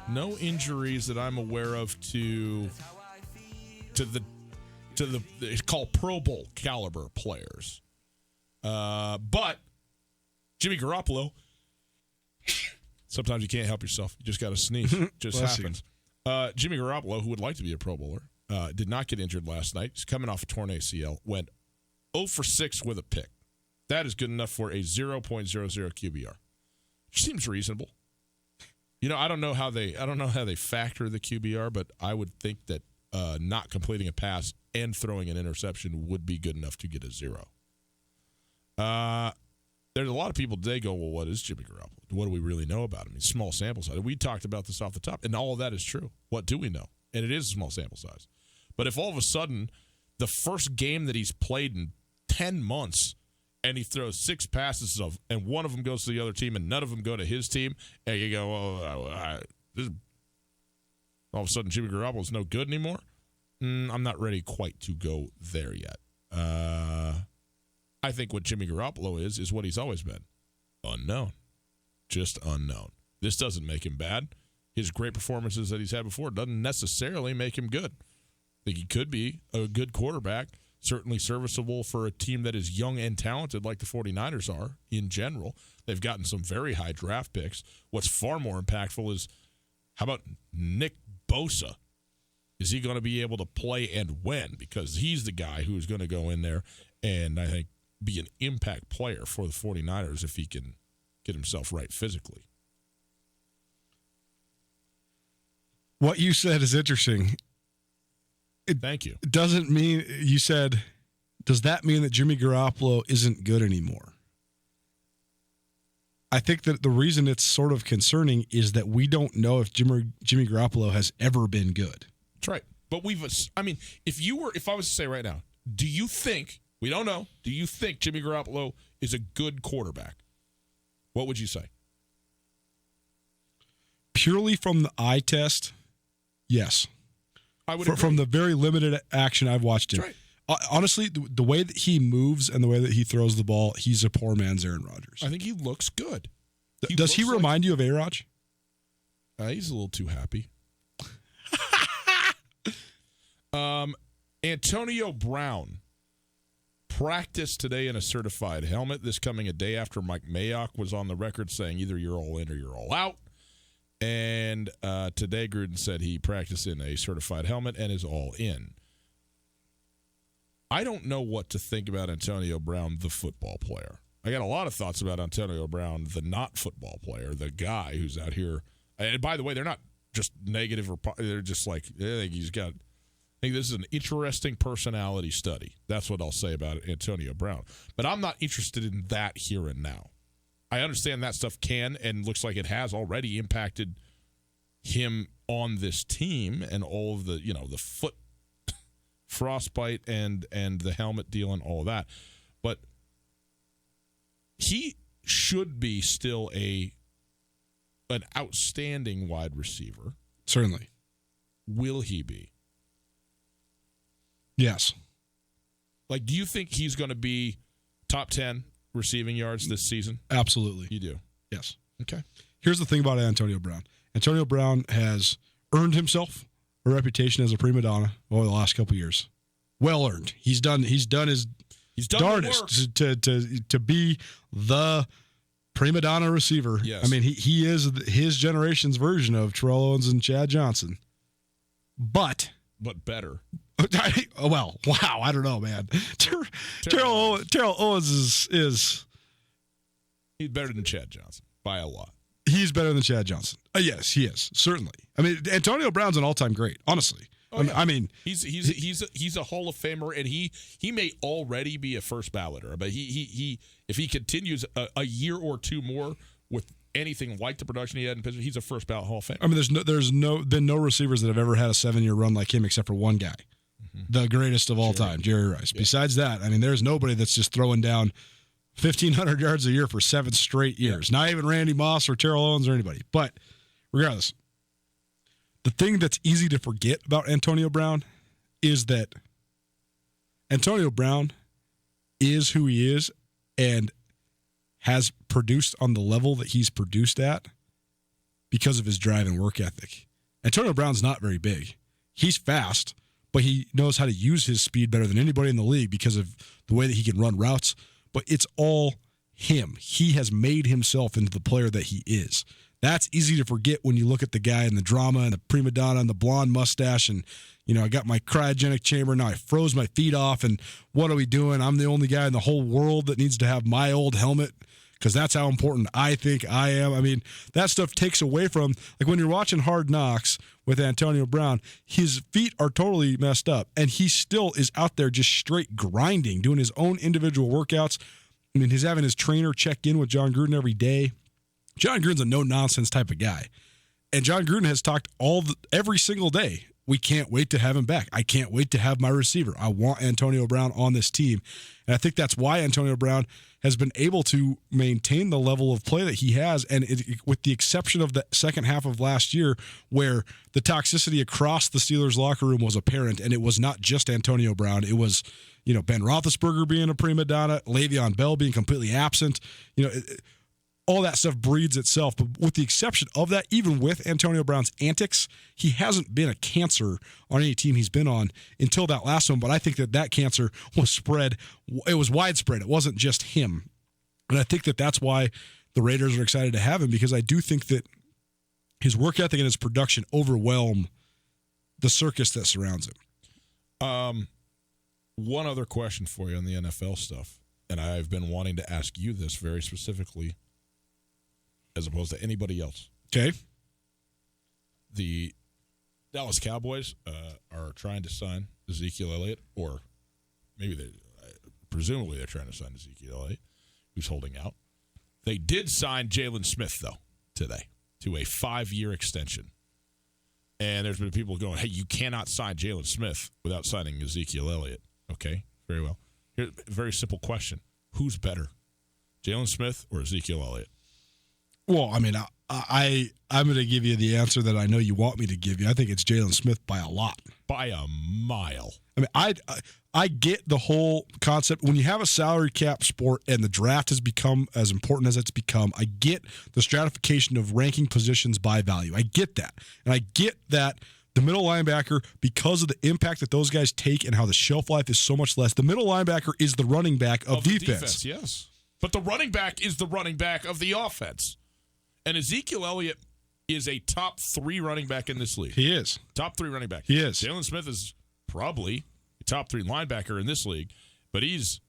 no injuries that I'm aware of to the it's called Pro Bowl caliber players. But Jimmy Garoppolo, sometimes you can't help yourself. You just got to sneeze. It just happens. Jimmy Garoppolo, who would like to be a Pro Bowler, did not get injured last night. He's coming off a torn ACL. Went 0 for 6 with a pick. That is good enough for a 0.00 QBR. Which seems reasonable. You know, I don't know how they factor the QBR, but I would think that not completing a pass and throwing an interception would be good enough to get a 0. There's a lot of people today go, well, what is Jimmy Garoppolo? What do we really know about him? It's small sample size. We talked about this off the top, and all of that is true. What do we know? And it is a small sample size. But if all of a sudden the first game that he's played in 10 months and he throws 6 passes and one of them goes to the other team and none of them go to his team, and you go, well, all of a sudden Jimmy Garoppolo's no good anymore? I'm not ready quite to go there yet. I think what Jimmy Garoppolo is what he's always been. Unknown. Just unknown. This doesn't make him bad. His great performances that he's had before doesn't necessarily make him good. I think he could be a good quarterback, certainly serviceable for a team that is young and talented like the 49ers are in general. They've gotten some very high draft picks. What's far more impactful is, how about Nick Bosa? Is he going to be able to play and win? Because he's the guy who's going to go in there and I think be an impact player for the 49ers if he can get himself right physically. What you said is interesting. Thank you. It doesn't mean, you said, does that mean that Jimmy Garoppolo isn't good anymore? I think that the reason it's sort of concerning is that we don't know if Jimmy Garoppolo has ever been good. That's right. But if I was to say right now, do you think, we don't know, do you think Jimmy Garoppolo is a good quarterback? What would you say? Purely from the eye test, yes. I would from the very limited action I've watched him. Right. Honestly, the way that he moves and the way that he throws the ball, he's a poor man's Aaron Rodgers. I think he looks good. Does he remind you of A-Rod? He's a little too happy. Antonio Brown practiced today in a certified helmet. This coming a day after Mike Mayock was on the record saying either you're all in or you're all out. And today Gruden said he practiced in a certified helmet and is all in. I don't know what to think about Antonio Brown, the football player. I got a lot of thoughts about Antonio Brown, the not football player, the guy who's out here. And by the way, they're not just negative or they're just like, I think this is an interesting personality study. That's what I'll say about Antonio Brown. But I'm not interested in that here and now. I understand that stuff can and looks like it has already impacted him on this team and all of the, the foot frostbite and the helmet deal and all of that. But he should be still an outstanding wide receiver. Certainly. Will he be? Yes. Like, do you think he's going to be top 10 receiving yards this season? Absolutely. You do? Yes. Okay. Here's the thing about Antonio Brown. Antonio Brown has earned himself a reputation as a prima donna over the last couple of years. Well earned. He's done his darndest to be the prima donna receiver. Yes. I mean, he is his generation's version of Terrell Owens and Chad Johnson. But better. Well, wow, I don't know, man. Terrell Owens is he's better than Chad Johnson by a lot. He's better than Chad Johnson. Yes, he is, certainly. I mean, Antonio Brown's an all-time great, honestly. I mean, he's a Hall of Famer, and he may already be a first balloter, but he if he continues a year or two more with anything like the production he had in Pittsburgh, he's a first ballot Hall of Famer. I mean, there's been no receivers that have ever had a 7-year run like him except for one guy, the greatest of all time, Jerry Rice. Yeah. Besides that, I mean, there's nobody that's just throwing down 1,500 yards a year for 7 straight years. Yeah. Not even Randy Moss or Terrell Owens or anybody. But regardless, the thing that's easy to forget about Antonio Brown is that Antonio Brown is who he is and has produced on the level that he's produced at because of his drive and work ethic. Antonio Brown's not very big. He's fast, but he knows how to use his speed better than anybody in the league because of the way that he can run routes. But it's all him. He has made himself into the player that he is. That's easy to forget when you look at the guy and the drama and the prima donna and the blonde mustache and, I got my cryogenic chamber. Now I froze my feet off and what are we doing? I'm the only guy in the whole world that needs to have my old helmet because that's how important I think I am. I mean, that stuff takes away from, like when you're watching Hard Knocks with Antonio Brown, his feet are totally messed up and he still is out there just straight grinding, doing his own individual workouts. I mean, he's having his trainer check in with John Gruden every day. John Gruden's a no-nonsense type of guy. And John Gruden has talked every single day. We can't wait to have him back. I can't wait to have my receiver. I want Antonio Brown on this team. And I think that's why Antonio Brown has been able to maintain the level of play that he has. And with the exception of the second half of last year, where the toxicity across the Steelers locker room was apparent, and it was not just Antonio Brown. It was, Ben Roethlisberger being a prima donna, Le'Veon Bell being completely absent. All that stuff breeds itself. But with the exception of that, even with Antonio Brown's antics, he hasn't been a cancer on any team he's been on until that last one. But I think that cancer was spread. It was widespread. It wasn't just him. And I think that that's why the Raiders are excited to have him, because I do think that his work ethic and his production overwhelm the circus that surrounds him. One other question for you on the NFL stuff, and I've been wanting to ask you this very specifically as opposed to anybody else. Okay. The Dallas Cowboys are trying to sign Ezekiel Elliott, or maybe presumably they're trying to sign Ezekiel Elliott, who's holding out. They did sign Jalen Smith, though, today to a 5-year extension. And there's been people going, hey, you cannot sign Jalen Smith without signing Ezekiel Elliott. Okay, very well. Here's a very simple question. Who's better, Jalen Smith or Ezekiel Elliott? Well, I mean, I'm going to give you the answer that I know you want me to give you. I think it's Jalen Smith by a lot. By a mile. I mean, I get the whole concept. When you have a salary cap sport and the draft has become as important as it's become, I get the stratification of ranking positions by value. I get that. And I get that the middle linebacker, because of the impact that those guys take and how the shelf life is so much less, the middle linebacker is the running back of defense. Yes. But the running back is the running back of the offense. And Ezekiel Elliott is a top 3 running back in this league. He is. Top 3 running back. He is. Jalen Smith is probably a top 3 linebacker in this league, but he's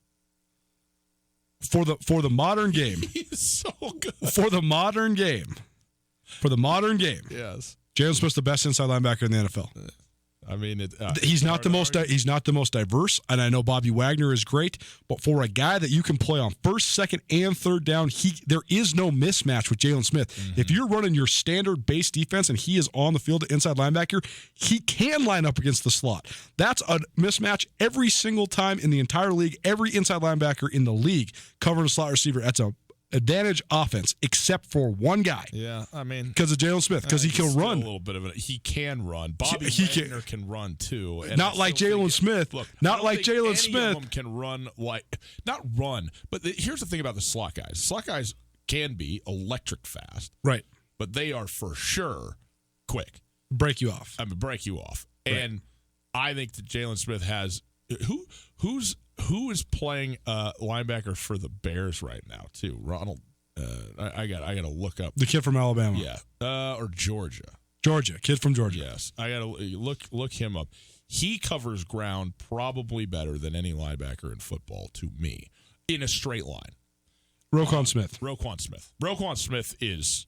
for the modern game. He's so good. For the modern game. Yes. Jalen Smith's the best inside linebacker in the NFL. I mean, he's not the most diverse, and I know Bobby Wagner is great, but for a guy that you can play on first, second, and third down, there is no mismatch with Jalen Smith. Mm-hmm. If you're running your standard base defense and he is on the field at inside linebacker, he can line up against the slot. That's a mismatch every single time in the entire league. Every inside linebacker in the league covering a slot receiver, that's a advantage offense, except for one guy. Yeah, I mean, because of Jalen Smith, because he can run a little bit of it. He can run. Bobby Wagner can run too. And not like Jalen Smith. Look, not like Jalen Smith. Any of them can run not run. But here's the thing about the slot guys. Slot guys can be electric fast, right? But they are for sure quick. Break you off. Break you off. Right. And I think that Jalen Smith has who is playing linebacker for the Bears right now too. Ronald. I got to look up the kid from Alabama. Yeah, or Georgia. Georgia, kid from Georgia. Yes, I got to look him up. He covers ground probably better than any linebacker in football to me in a straight line. Roquan Smith. Roquan Smith is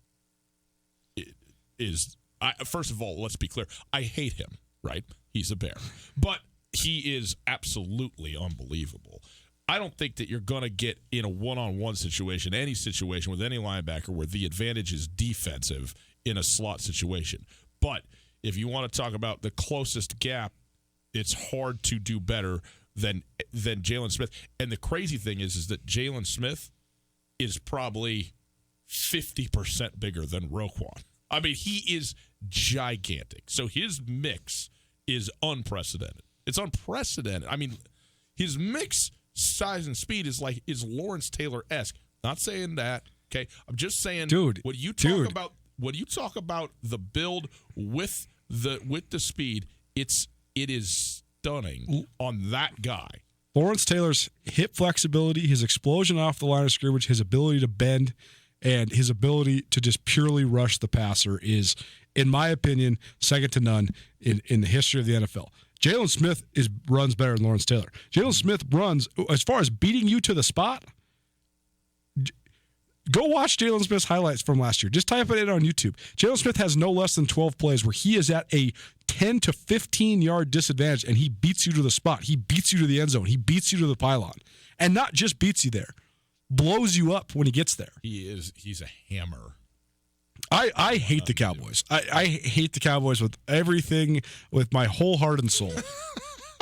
first of all, let's be clear. I hate him, right? He's a Bear. But he is absolutely unbelievable. I don't think that you're going to get in a one-on-one situation, any situation with any linebacker where the advantage is defensive in a slot situation. But if you want to talk about the closest gap, it's hard to do better than Jalen Smith. And the crazy thing is that Jalen Smith is probably 50% bigger than Roquan. I mean, he is gigantic. So his mix is unprecedented. It's unprecedented. I mean, his mix size and speed is Lawrence Taylor-esque. Not saying that, okay? I'm just saying, dude, when you talk about the build with the speed, it is stunning on that guy. Lawrence Taylor's hip flexibility, his explosion off the line of scrimmage, his ability to bend, and his ability to just purely rush the passer is, in my opinion, second to none in the history of the NFL. Jalen Smith runs better than Lawrence Taylor. Jalen Smith runs, as far as beating you to the spot, go watch Jalen Smith's highlights from last year. Just type it in on YouTube. Jalen Smith has no less than 12 plays where he is at a 10 to 15-yard disadvantage, and he beats you to the spot. He beats you to the end zone. He beats you to the pylon. And not just beats you there, blows you up when he gets there. He's a hammer. I hate the Cowboys. I hate the Cowboys with everything, with my whole heart and soul.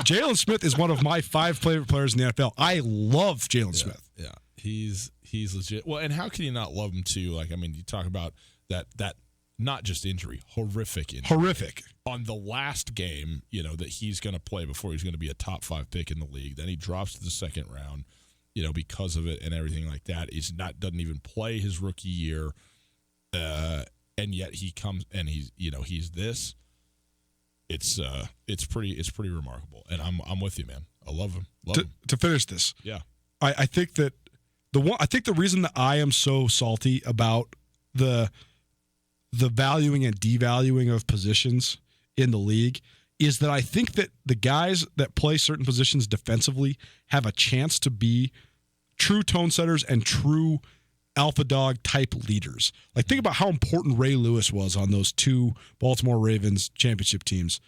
Jalen Smith is one of my 5 favorite players in the NFL. I love Jalen Smith. Yeah, he's legit. Well, and how can you not love him too? Like, I mean, you talk about that not just injury, horrific injury. Horrific. On the last game, that he's going to play before he's going to be a top 5 pick in the league. Then he drops to the second round, because of it and everything like that. Doesn't even play his rookie year. And yet he comes and he's this. It's pretty remarkable, and I'm with you, man. I love him. To finish this, yeah, I think that the reason that I am so salty about the valuing and devaluing of positions in the league is that I think that the guys that play certain positions defensively have a chance to be true tone setters and true alpha dog type leaders. Like, think about how important Ray Lewis was on those 2 Baltimore Ravens championship teams.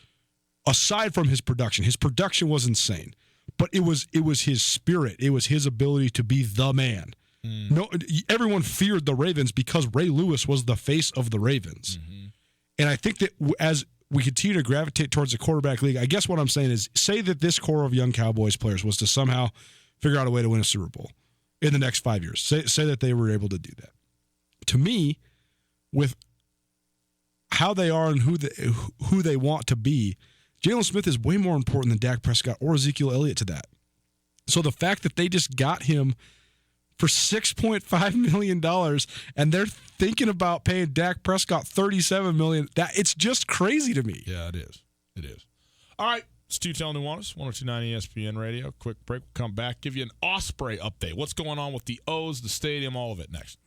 Aside from his production was insane, but it was his spirit. It was his ability to be the man. No, everyone feared the Ravens because Ray Lewis was the face of the Ravens. Mm-hmm. And I think that as we continue to gravitate towards the quarterback league, I guess what I'm saying is, say that this core of young Cowboys players was to somehow figure out a way to win a Super Bowl in the next 5 years. Say that they were able to do that. To me, with how they are and who they want to be, Jalen Smith is way more important than Dak Prescott or Ezekiel Elliott to that. So the fact that they just got him for $6.5 million and they're thinking about paying Dak Prescott $37 million, it's just crazy to me. Yeah, it is. It is. All right. It's Tutel Nuanez, 102.9 ESPN Radio. Quick break. We'll come back, give you an Osprey update. What's going on with the O's, the stadium, all of it next.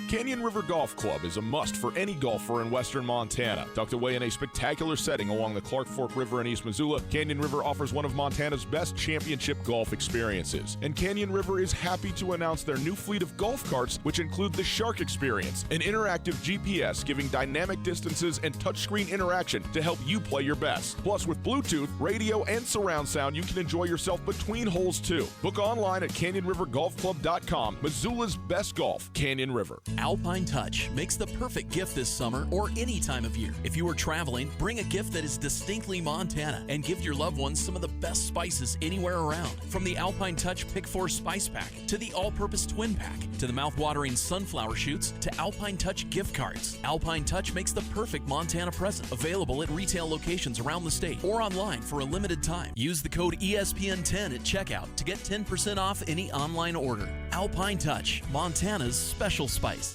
Canyon River Golf Club is a must for any golfer in western Montana. Tucked away in a spectacular setting along the Clark Fork River in East Missoula, Canyon River offers one of Montana's best championship golf experiences. And Canyon River is happy to announce their new fleet of golf carts, which include the Shark Experience, an interactive GPS giving dynamic distances and touchscreen interaction to help you play your best. Plus, with Bluetooth, radio, and surround sound, you can enjoy yourself between holes too. Book online at CanyonRiverGolfClub.com. Missoula's best golf, Canyon River. Alpine Touch makes the perfect gift this summer or any time of year. If you are traveling, bring a gift that is distinctly Montana and give your loved ones some of the best spices anywhere around. From the Alpine Touch Pick 4 Spice Pack to the All-Purpose Twin Pack to the mouth-watering sunflower shoots to Alpine Touch gift cards. Alpine Touch makes the perfect Montana present. Available at retail locations around the state or online for a limited time. Use the code ESPN10 at checkout to get 10% off any online order. Alpine Touch, Montana's special spice.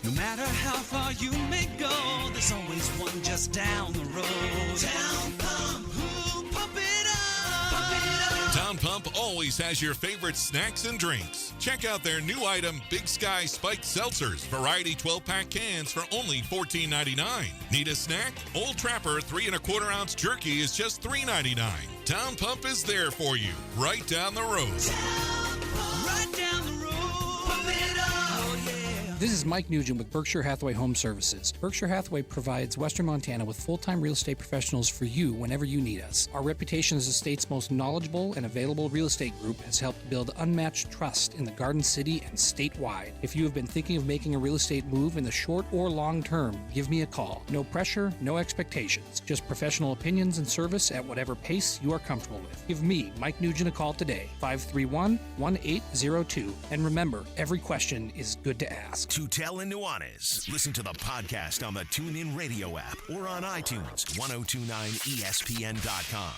No matter how far you may go, there's always one just down the road. Town Pump, who pump it up, pump it up. Town Pump always has your favorite snacks and drinks. Check out their new item, Big Sky Spiked Seltzers, variety 12-pack cans for only $14.99. Need a snack? Old Trapper 3 1/4 ounce jerky is just $3.99. Town Pump is there for you, right down the road. Town Pump, right down the road. Pump it up, oh yeah. This is Mike Nugent with Berkshire Hathaway Home Services. Berkshire Hathaway provides Western Montana with full-time real estate professionals for you whenever you need us. Our reputation as the state's most knowledgeable and available real estate group has helped build unmatched trust in the Garden City and statewide. If you have been thinking of making a real estate move in the short or long term, give me a call. No pressure, no expectations. Just professional opinions and service at whatever pace you are comfortable with. Give me, Mike Nugent, a call today, 531-1802. And remember, every question is good to ask. Tutel and Nuanez. Listen to the podcast on the TuneIn Radio app or on iTunes. 1029ESPN.com.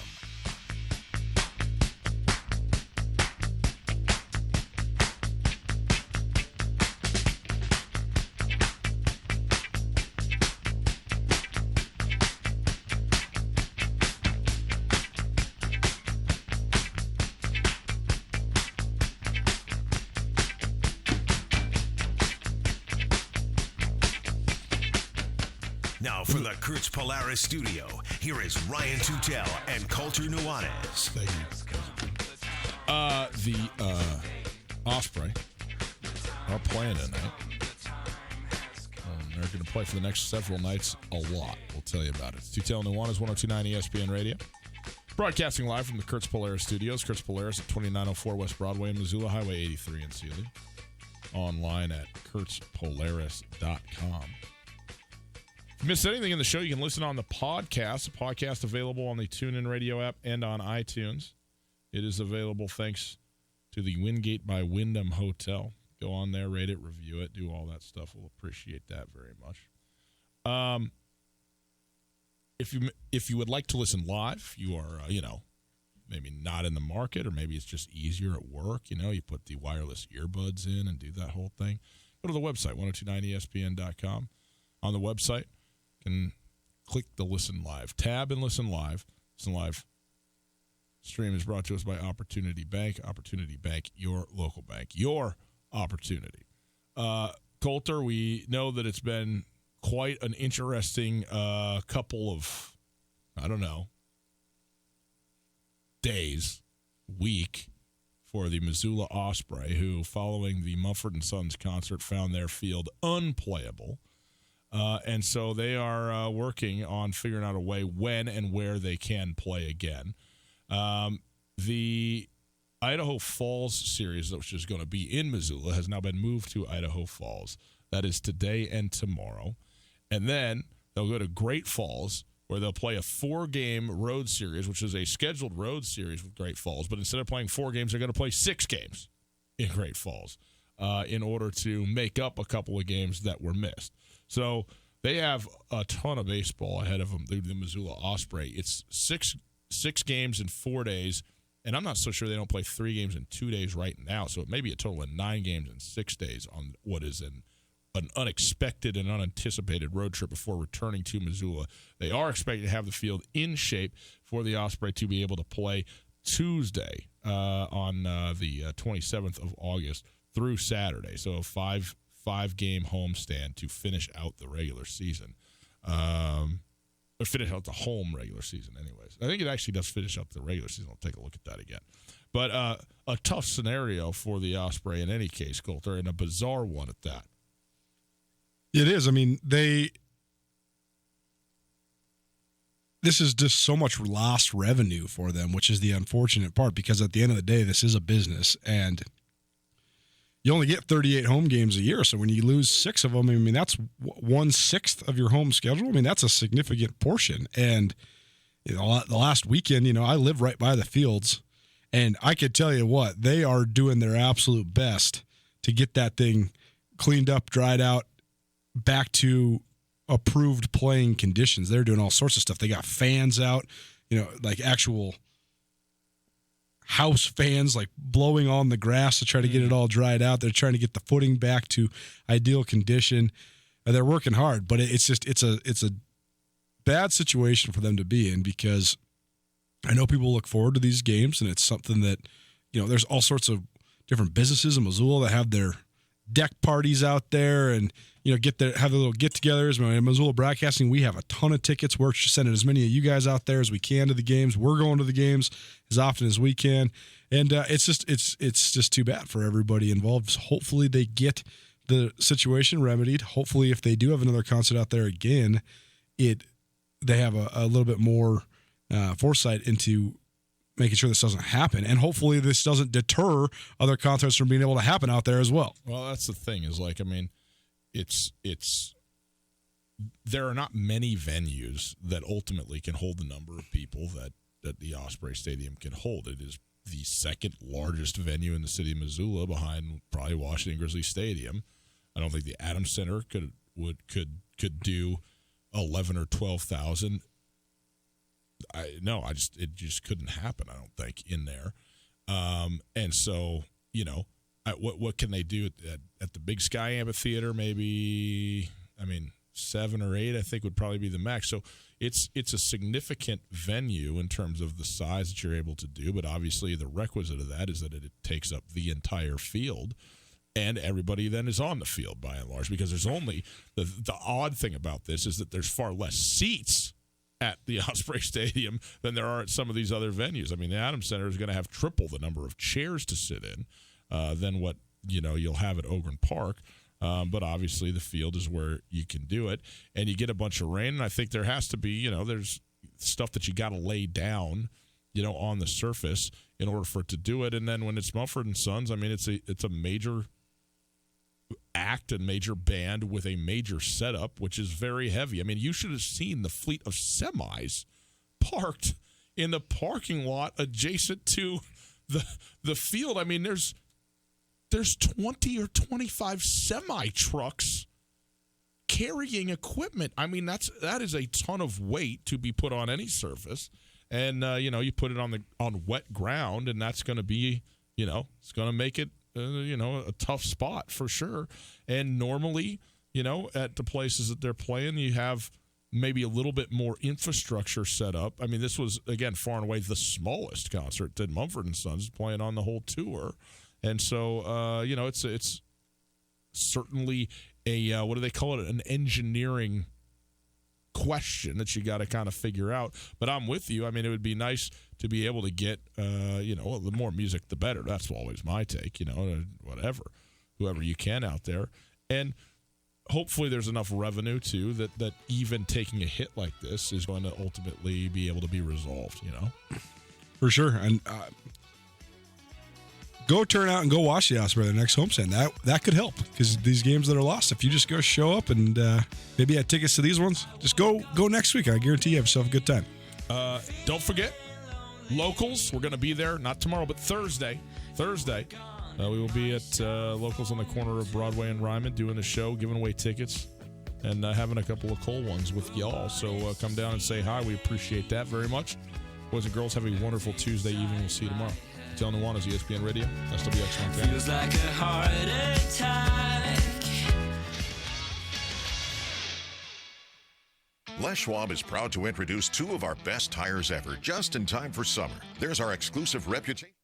Now from the Kurtz Polaris studio, here is Ryan Tutel and Coulter Nuanez. Thank you. The Osprey are playing tonight. They're going to play for the next several nights a lot. We'll tell you about it. It's Tutel and Nuanez, 1029 ESPN Radio. Broadcasting live from the Kurtz Polaris studios. Kurtz Polaris at 2904 West Broadway in Missoula, Highway 83 in Sealy. Online at kurtzpolaris.com. If you missed anything in the show, you can listen on the podcast. The podcast available on the TuneIn Radio app and on iTunes. It is available thanks to the Wingate by Wyndham Hotel. Go on there, rate it, review it, do all that stuff. We'll appreciate that very much. If you would like to listen live, you are maybe not in the market, or maybe it's just easier at work. You put the wireless earbuds in and do that whole thing. Go to the website 1029ESPN.com. On the website, and click the Listen Live tab and listen live. Listen Live stream is brought to us by Opportunity Bank. Opportunity Bank, your local bank, your opportunity. Coulter, we know that it's been quite an interesting couple of, days, week for the Missoula Osprey, who, following the Mumford & Sons concert, found their field unplayable. And so they are working on figuring out a way when and where they can play again. The Idaho Falls series, which is going to be in Missoula, has now been moved to Idaho Falls. That is today and tomorrow. And then they'll go to Great Falls, where they'll play a 4-game road series, which is a scheduled road series with Great Falls. But instead of playing 4 games, they're going to play 6 games in Great Falls in order to make up a couple of games that were missed. So they have a ton of baseball ahead of them, the Missoula Osprey. It's six games in 4 days, and I'm not so sure they don't play 3 games in 2 days right now. So it may be a total of 9 games in 6 days on what is an unexpected and unanticipated road trip before returning to Missoula. They are expected to have the field in shape for the Osprey to be able to play Tuesday on the 27th of August through Saturday. So a five-game homestand to finish out the regular season. Or finish out the home regular season anyways. I think it actually does finish up the regular season. I'll take a look at that again. But a tough scenario for the Osprey in any case, Coulter, and a bizarre one at that. It is. I mean, this is just so much lost revenue for them, which is the unfortunate part, because at the end of the day, this is a business. And you only get 38 home games a year. So when you lose 6 of them, I mean, that's 1/6 of your home schedule. I mean, that's a significant portion. And the last weekend, I live right by the fields, and I could tell you what, they are doing their absolute best to get that thing cleaned up, dried out, back to approved playing conditions. They're doing all sorts of stuff. They got fans out, like actual house fans, like blowing on the grass to try to get it all dried out. They're trying to get the footing back to ideal condition. They're working hard, but it's a bad situation for them to be in, because I know people look forward to these games, and it's something that, there's all sorts of different businesses in Missoula that have their deck parties out there, and have their little get-togethers. Missoula Broadcasting, we have a ton of tickets. We're sending as many of you guys out there as we can to the games. We're going to the games as often as we can, and it's just too bad for everybody involved. Hopefully they get the situation remedied. Hopefully, if they do have another concert out there again, they have a little bit more foresight into making sure this doesn't happen. And hopefully this doesn't deter other concerts from being able to happen out there as well. Well, that's the thing is there are not many venues that ultimately can hold the number of people that the Osprey Stadium can hold. It is the second largest venue in the city of Missoula, behind probably Washington Grizzly Stadium. I don't think the Adams Center could do 11 or 12,000. It just couldn't happen, I don't think, in there. And so, what can they do at the Big Sky Amphitheater? Maybe, 7 or 8, I think, would probably be the max. So it's a significant venue in terms of the size that you're able to do, but obviously the requisite of that is that it takes up the entire field, and everybody then is on the field by and large, because there's only the odd thing about this is that there's far less seats at the Osprey Stadium than there are at some of these other venues. The Adams Center is going to have triple the number of chairs to sit in than what you'll have at Ogren Park. But obviously the field is where you can do it, and you get a bunch of rain. And I think there has to be, there's stuff that you got to lay down, on the surface in order for it to do it. And then when it's Mumford & Sons, it's a major act and major band with a major setup, which is very heavy. You should have seen the fleet of semis parked in the parking lot adjacent to the field. There's 20 or 25 semi trucks carrying equipment. That is a ton of weight to be put on any surface, and you put it on wet ground, and that's going to be it's going to make it a tough spot for sure. And normally, at the places that they're playing, you have maybe a little bit more infrastructure set up. This was, again, far and away the smallest concert that Mumford & Sons playing on the whole tour. And so, it's certainly a, what do they call it? An engineering question that you got to kind of figure out. But I'm with you. It would be nice to be able to get, the more music, the better. That's always my take, whatever, whoever you can out there. And hopefully there's enough revenue, too, that even taking a hit like this is going to ultimately be able to be resolved, For sure. And go turn out and go watch the Osprey the next homestand. That could help, because these games that are lost, if you just go show up and maybe have tickets to these ones, just go next week. I guarantee you have yourself a good time. Don't forget, Locals, we're going to be there, not tomorrow, but Thursday. We will be at Locals on the corner of Broadway and Ryman doing the show, giving away tickets, and having a couple of cold ones with y'all. So come down and say hi. We appreciate that very much. Boys and girls, have a wonderful Tuesday evening. We'll see you tomorrow. Till Nuanez, ESPN Radio, SWX Montana. Feels like a heart attack. Les Schwab is proud to introduce 2 of our best tires ever, just in time for summer. There's our exclusive Reputation